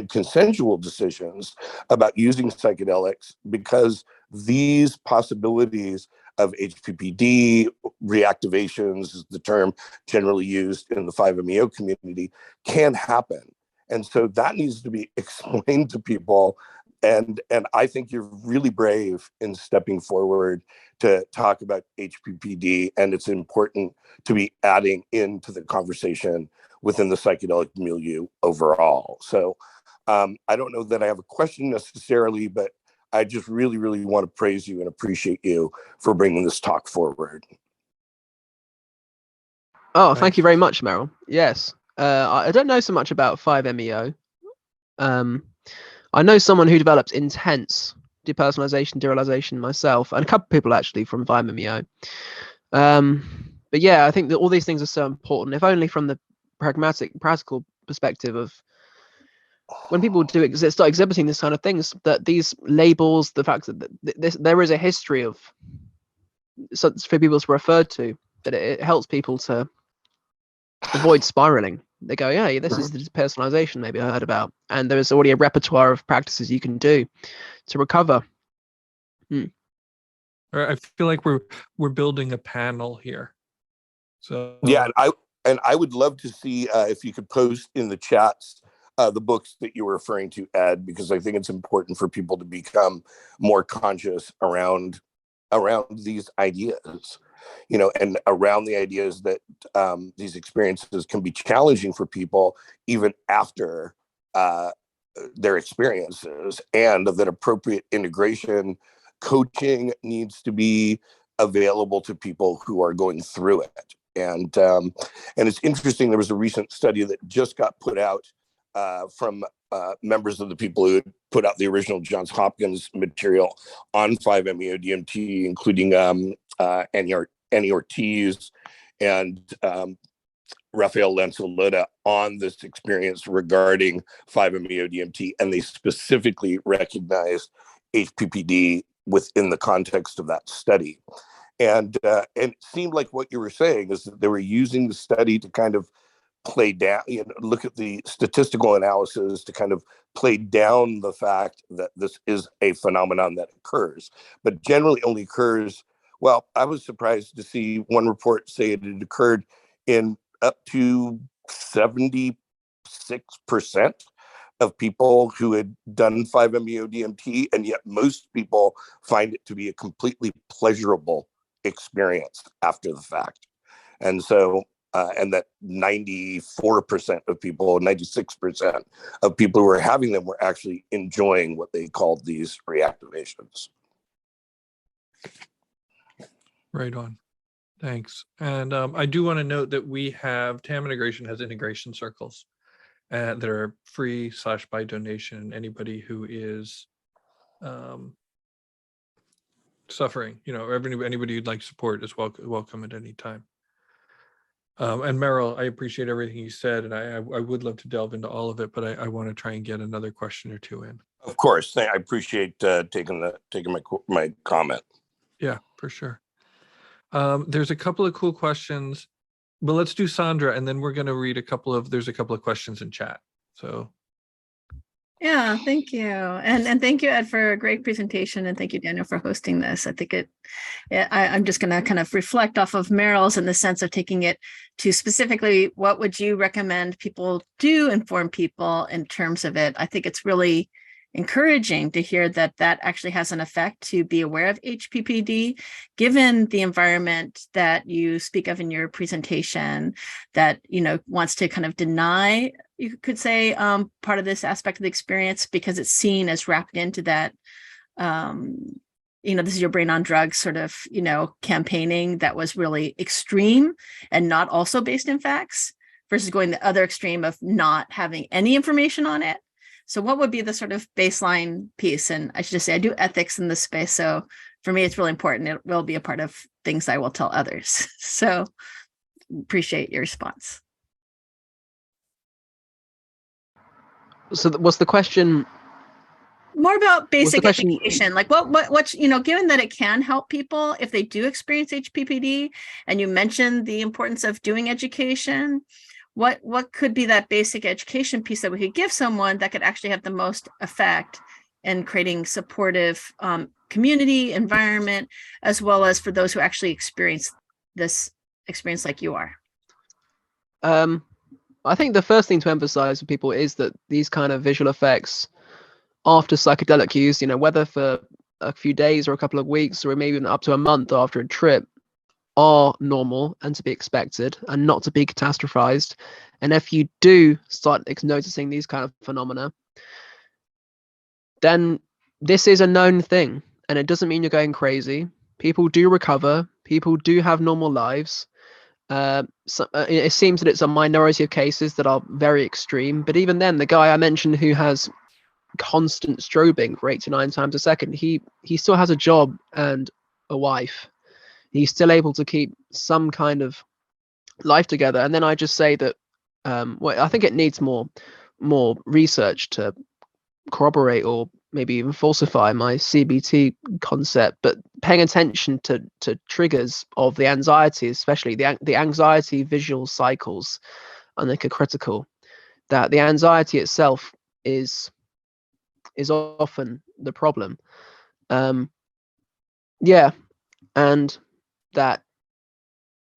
consensual decisions about using psychedelics, because these possibilities of HPPD reactivations, is the term generally used in the 5-MeO community, can happen. And so that needs to be explained to people and I think you're really brave in stepping forward to talk about HPPD, and it's important to be adding into the conversation within the psychedelic milieu overall. So I don't know that I have a question necessarily, but I just really, really want to praise you and appreciate you for bringing this talk forward. Oh, Thanks. thank you very much, Meryl. Yes. I don't know so much about 5-MeO. I know someone who developed intense depersonalization, derealization myself, and a couple of people actually from 5-MeO. But yeah, I think that all these things are so important, if only from the practical perspective of when people start exhibiting this kind of things, that these labels, the fact that there is a history of, so for people to refer to, that it helps people to avoid spiraling. They go, yeah, this is the depersonalization maybe I heard about, and there's already a repertoire of practices you can do to recover. I feel like we're building a panel here. So yeah, and I would love to see if you could post in the chats the books that you were referring to, Ed, because I think it's important for people to become more conscious around these ideas, and around the ideas that these experiences can be challenging for people even after their experiences, and that appropriate integration coaching needs to be available to people who are going through it. And it's interesting, there was a recent study that just got put out from members of the people who had put out the original Johns Hopkins material on 5-MeO-DMT, including Annie Ortiz and Rafael Lancelota, on this experience regarding 5-MeO-DMT, and they specifically recognized HPPD within the context of that study. And it seemed like what you were saying is that they were using the study to kind of play down, look at the statistical analysis to kind of play down the fact that this is a phenomenon that occurs, but generally only occurs. Well, I was surprised to see one report say it had occurred in up to 76% of people who had done 5-MeO-DMT, and yet most people find it to be a completely pleasurable experience after the fact. And so and that 94% of people, 96% of people who were having them were actually enjoying what they called these reactivations. right on. Thanks. And I do want to note that we have TAM Integration has integration circles that are free / by donation. Anybody who is suffering, or anybody you'd like support is welcome at any time. And Meryl, I appreciate everything you said, and I would love to delve into all of it, but I want to try and get another question or two in. Of course, I appreciate taking my comment. Yeah, for sure. There's a couple of cool questions, but let's do Sandra, and then we're going to read there's a couple of questions in chat. So. Yeah, thank you. And thank you, Ed, for a great presentation. And thank you, Daniel, for hosting this. I think I'm just going to kind of reflect off of Meryl's in the sense of taking it to specifically what would you recommend people do, inform people in terms of it. I think it's really encouraging to hear that actually has an effect, to be aware of HPPD, given the environment that you speak of in your presentation that, wants to kind of deny, you could say, part of this aspect of the experience because it's seen as wrapped into that, this is your brain on drugs sort of, campaigning that was really extreme and not also based in facts, versus going the other extreme of not having any information on it. So what would be the sort of baseline piece? And I should just say, I do ethics in this space. So for me, it's really important. It will be a part of things I will tell others. So appreciate your response. So what's the question? More about basic question? education, like what's, given that it can help people if they do experience HPPD, and you mentioned the importance of doing education, what could be that basic education piece that we could give someone that could actually have the most effect in creating supportive community environment, as well as for those who actually experience this experience like you are? I think the first thing to emphasize with people is that these kind of visual effects after psychedelic use, whether for a few days or a couple of weeks or maybe even up to a month after a trip, are normal and to be expected and not to be catastrophized. And if you do start noticing these kind of phenomena, then this is a known thing, and it doesn't mean you're going crazy. People do recover. People do have normal lives. It seems that it's a minority of cases that are very extreme, but even then, the guy I mentioned who has constant strobing for 8 to 9 times a second, he still has a job and a wife. He's still able to keep some kind of life together. And then I just say that I think it needs more research to corroborate or maybe even falsify my CBT concept, but paying attention to triggers of the anxiety, especially the anxiety visual cycles, I think are critical. That the anxiety itself is often the problem. Yeah, and that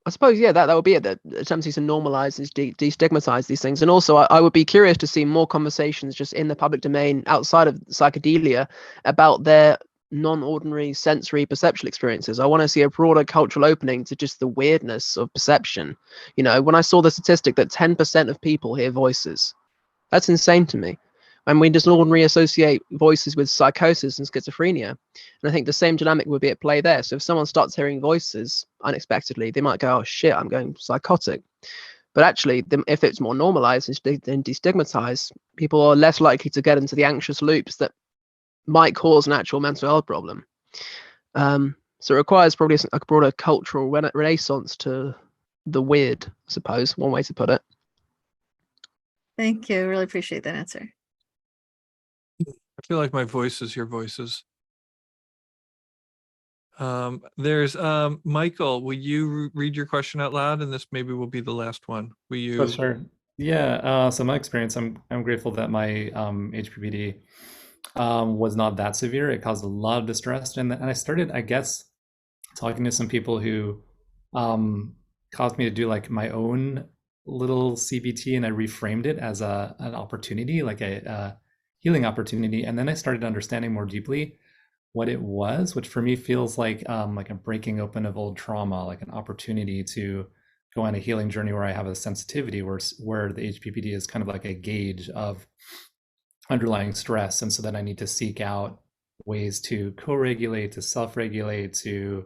I suppose, that would be it, that attempting to normalize and destigmatize these things. And also I would be curious to see more conversations just in the public domain outside of psychedelia about their non-ordinary sensory perceptual experiences. I want to see a broader cultural opening to just the weirdness of perception. When I saw the statistic that 10% of people hear voices, that's insane to me. And we just ordinarily associate voices with psychosis and schizophrenia. And I think the same dynamic would be at play there. So if someone starts hearing voices unexpectedly, they might go, oh shit, I'm going psychotic. But actually, if it's more normalized and destigmatized, people are less likely to get into the anxious loops that might cause an actual mental health problem. So it requires probably a broader cultural renaissance to the weird, I suppose, one way to put it. Thank you. Really appreciate that answer. I feel like my voice is your voices. There's Michael. Will you read your question out loud? And this maybe will be the last one. Will you? Oh, sure. Yeah. So my experience, I'm grateful that my HPPD was not that severe. It caused a lot of distress, and I started, I guess, talking to some people who caused me to do like my own little CBT, and I reframed it as an opportunity, like a healing opportunity. And then I started understanding more deeply what it was, which for me feels like a breaking open of old trauma, like an opportunity to go on a healing journey where I have a sensitivity where the HPPD is kind of like a gauge of underlying stress. And so then I need to seek out ways to co-regulate, to self-regulate, to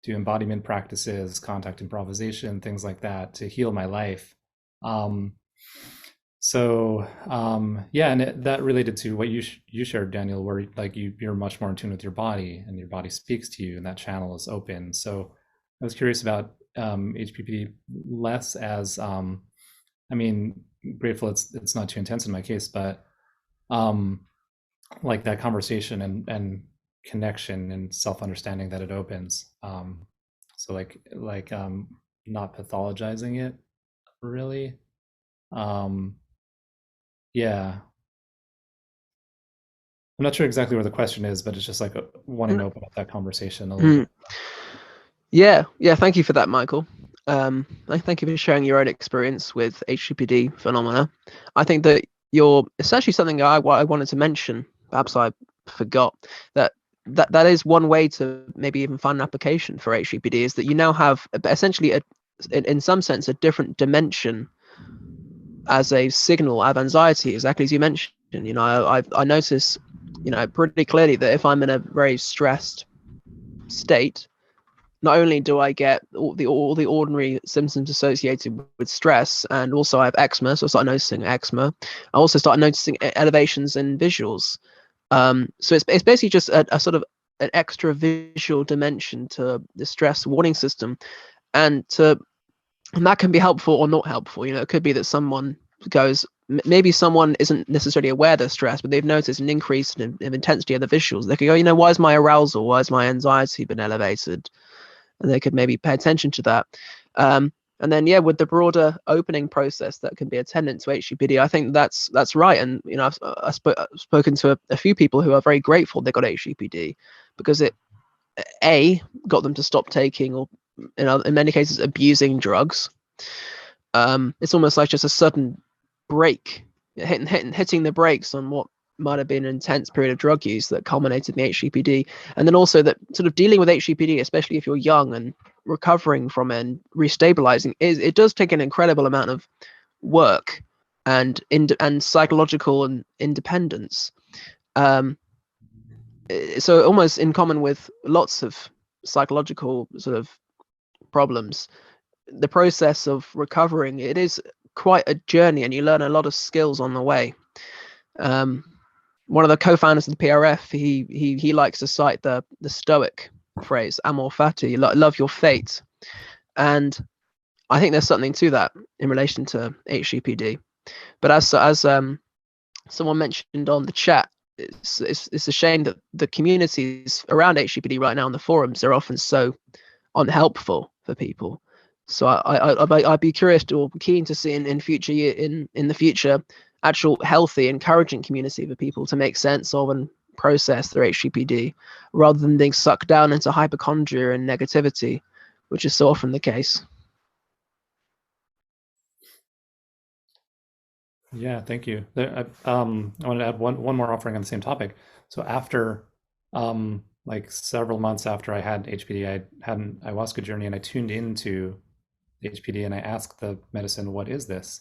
do embodiment practices, contact improvisation, things like that to heal my life. And that related to what you shared, Daniel, where like you're much more in tune with your body and your body speaks to you and that channel is open. So I was curious about HPPD less as, grateful it's not too intense in my case, but like that conversation and connection and self-understanding that it opens. So not pathologizing it really. Yeah. I'm not sure exactly where the question is, but it's just like wanting to open up that conversation a little bit. Yeah. Thank you for that, Michael. Thank you for sharing your own experience with HPPD phenomena. I think that it's actually something I wanted to mention. Perhaps I forgot that is one way to maybe even find an application for HPPD, is that you now have essentially in some sense a different dimension as a signal of anxiety, exactly as you mentioned. I notice, pretty clearly that if I'm in a very stressed state, not only do I get all the ordinary symptoms associated with stress, and also I have eczema, so I start noticing eczema. I also start noticing elevations in visuals. So it's basically just a sort of an extra visual dimension to the stress warning system, and that can be helpful or not helpful. It could be that someone goes, maybe someone isn't necessarily aware they're stressed, but they've noticed an increase in intensity of the visuals. They could go, why is my arousal, why has my anxiety been elevated? And they could maybe pay attention to that. And then, with the broader opening process that can be attendant to HPPD, I think that's right. And, I've spoken to a few people who are very grateful they got HPPD, because it, got them to stop taking, or in many cases abusing drugs. It's almost like just a sudden break, hitting the brakes on what might have been an intense period of drug use that culminated in the HPPD. And then also that sort of dealing with HPPD, especially if you're young and recovering from it and restabilizing, it does take an incredible amount of work and psychological and independence. So almost in common with lots of psychological sort of problems, the process of recovering, it is quite a journey, and you learn a lot of skills on the way. One of the co-founders of the PRF, he likes to cite the Stoic phrase "amor fati," love your fate, and I think there's something to that in relation to HCPD. But as someone mentioned on the chat, it's a shame that the communities around HCPD right now on the forums are often so unhelpful for people. So I'd be curious or keen to see in the future actual healthy, encouraging community for people to make sense of and process their HCPD, rather than being sucked down into hypochondria and negativity, which is so often the case. Yeah, thank you. I want to add one more offering on the same topic. So after like several months after I had HPD, I had an ayahuasca journey, and I tuned into the HPD and I asked the medicine, "What is this?"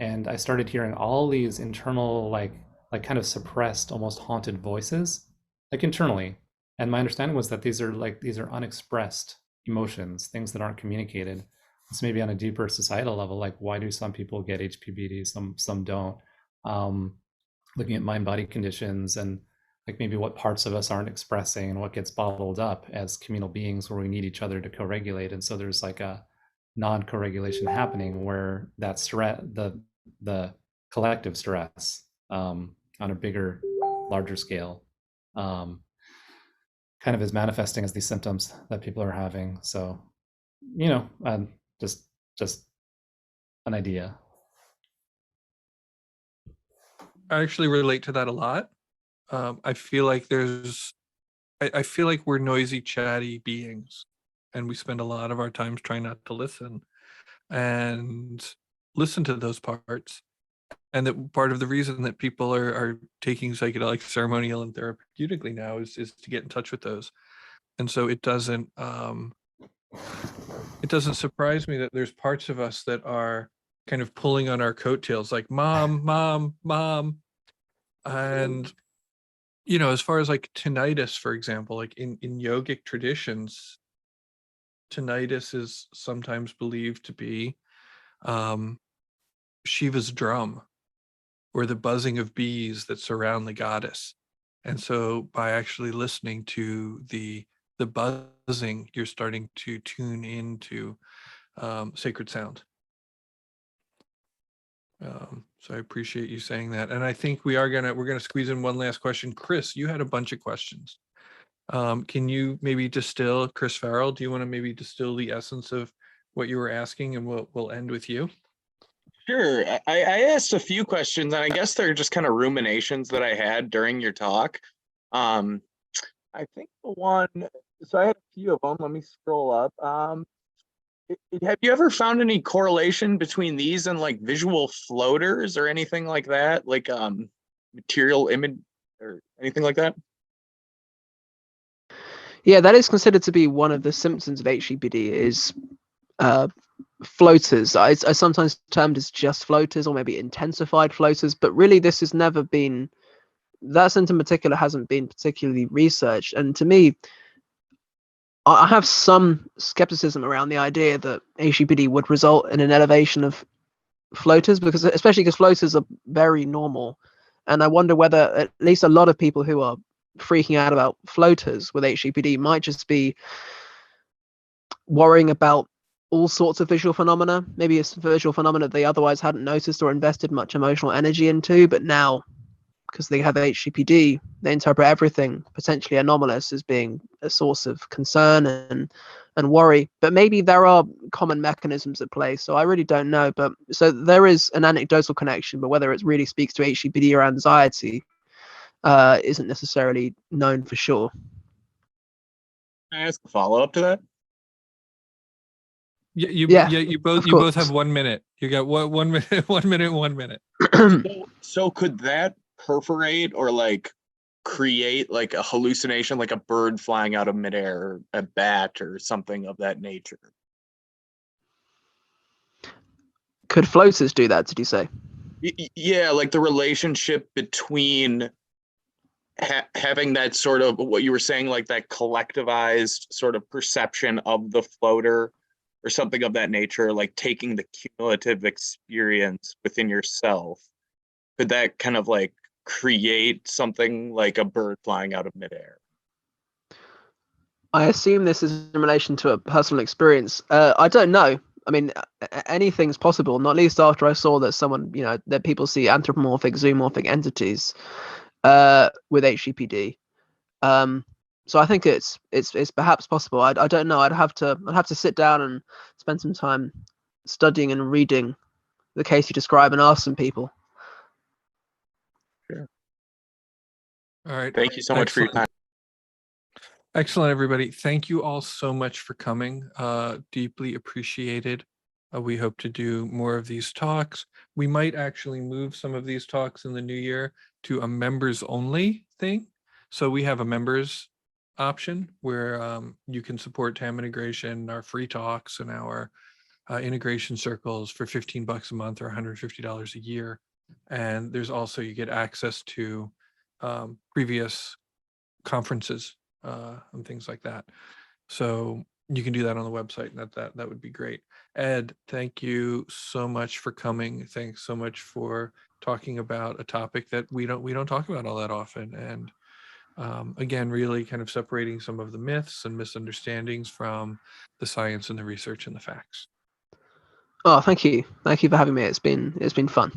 And I started hearing all these internal, like kind of suppressed, almost haunted voices, like internally. And my understanding was that these are unexpressed emotions, things that aren't communicated. So maybe on a deeper societal level, like why do some people get HPPD, some don't? Looking at mind-body conditions and like maybe what parts of us aren't expressing and what gets bottled up as communal beings where we need each other to co-regulate. And so there's like a non-co-regulation happening where that stress, the collective stress on a bigger, larger scale kind of is manifesting as these symptoms that people are having. So, you know, just an idea. I actually relate to that a lot. I feel like I feel like we're noisy, chatty beings, and we spend a lot of our times trying not to listen to those parts. And that part of the reason that people are taking psychedelics ceremonial and therapeutically now is to get in touch with those. And so it doesn't surprise me that there's parts of us that are kind of pulling on our coattails, like mom, mom, mom. And, you know, as far as like tinnitus, for example, like in yogic traditions, tinnitus is sometimes believed to be Shiva's drum, or the buzzing of bees that surround the goddess. And so by actually listening to the buzzing, you're starting to tune into sacred sound. So I appreciate you saying that. And I think we're gonna squeeze in one last question. Chris, you had a bunch of questions. Can you maybe distill, Chris Farrell, do you want to maybe distill the essence of what you were asking, and we'll end with you? Sure. I asked a few questions, and I guess they're just kind of ruminations that I had during your talk. I think so I had a few of them. Let me scroll up. Have you ever found any correlation between these and like visual floaters or anything like that? Like material image or anything like that? Yeah, that is considered to be one of the symptoms of HCPD is floaters. I sometimes termed as just floaters or maybe intensified floaters, but really this has never been, that symptom in particular hasn't been particularly researched. And to me, I have some skepticism around the idea that HCPD would result in an elevation of floaters, especially because floaters are very normal. And I wonder whether at least a lot of people who are freaking out about floaters with HCPD might just be worrying about all sorts of visual phenomena. Maybe it's visual phenomena they otherwise hadn't noticed or invested much emotional energy into, but now, because they have HCPD, they interpret everything potentially anomalous as being a source of concern and worry. But maybe there are common mechanisms at play, so I really don't know. But so there is an anecdotal connection, but whether it really speaks to HCPD or anxiety isn't necessarily known for sure. Can I ask a follow-up to that? You both have 1 minute. You got 1 minute, 1 minute, 1 minute. So could that perforate or like create like a hallucination, like a bird flying out of midair, or a bat or something of that nature? Could floaters do that, did you say? Yeah, like the relationship between having that sort of what you were saying, like that collectivized sort of perception of the floater or something of that nature, like taking the cumulative experience within yourself. Could that kind of like create something like a bird flying out of midair? I assume this is in relation to a personal experience. I don't know. I mean, anything's possible, not least after I saw that someone, that people see anthropomorphic, zoomorphic entities with HPPD. So I think it's perhaps possible. I don't know. I'd have to sit down and spend some time studying and reading the case you describe and ask some people. Sure. All right. Thank you so much for your time. Excellent, everybody. Thank you all so much for coming. Deeply appreciated. We hope to do more of these talks. We might actually move some of these talks in the new year to a members only thing. So we have a members option where you can support TAM integration, our free talks and our integration circles for $15 a month or $150 a year. And there's also, you get access to previous conferences and things like that. So you can do that on the website, and that would be great. Ed, thank you so much for coming. Thanks so much for talking about a topic that we don't talk about all that often. And again, really kind of separating some of the myths and misunderstandings from the science and the research and the facts. Oh, thank you. Thank you for having me. It's been fun.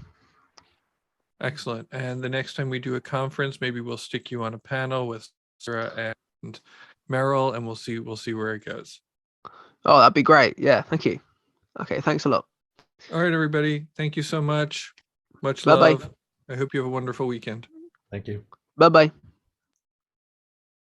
Excellent. And the next time we do a conference, maybe we'll stick you on a panel with Sarah and Meryl, and we'll see where it goes. Oh, that'd be great. Yeah, thank you. Okay, thanks a lot. All right, everybody. Thank you so much. Much Bye-bye. love. I hope you have a wonderful weekend. Thank you. Bye-bye.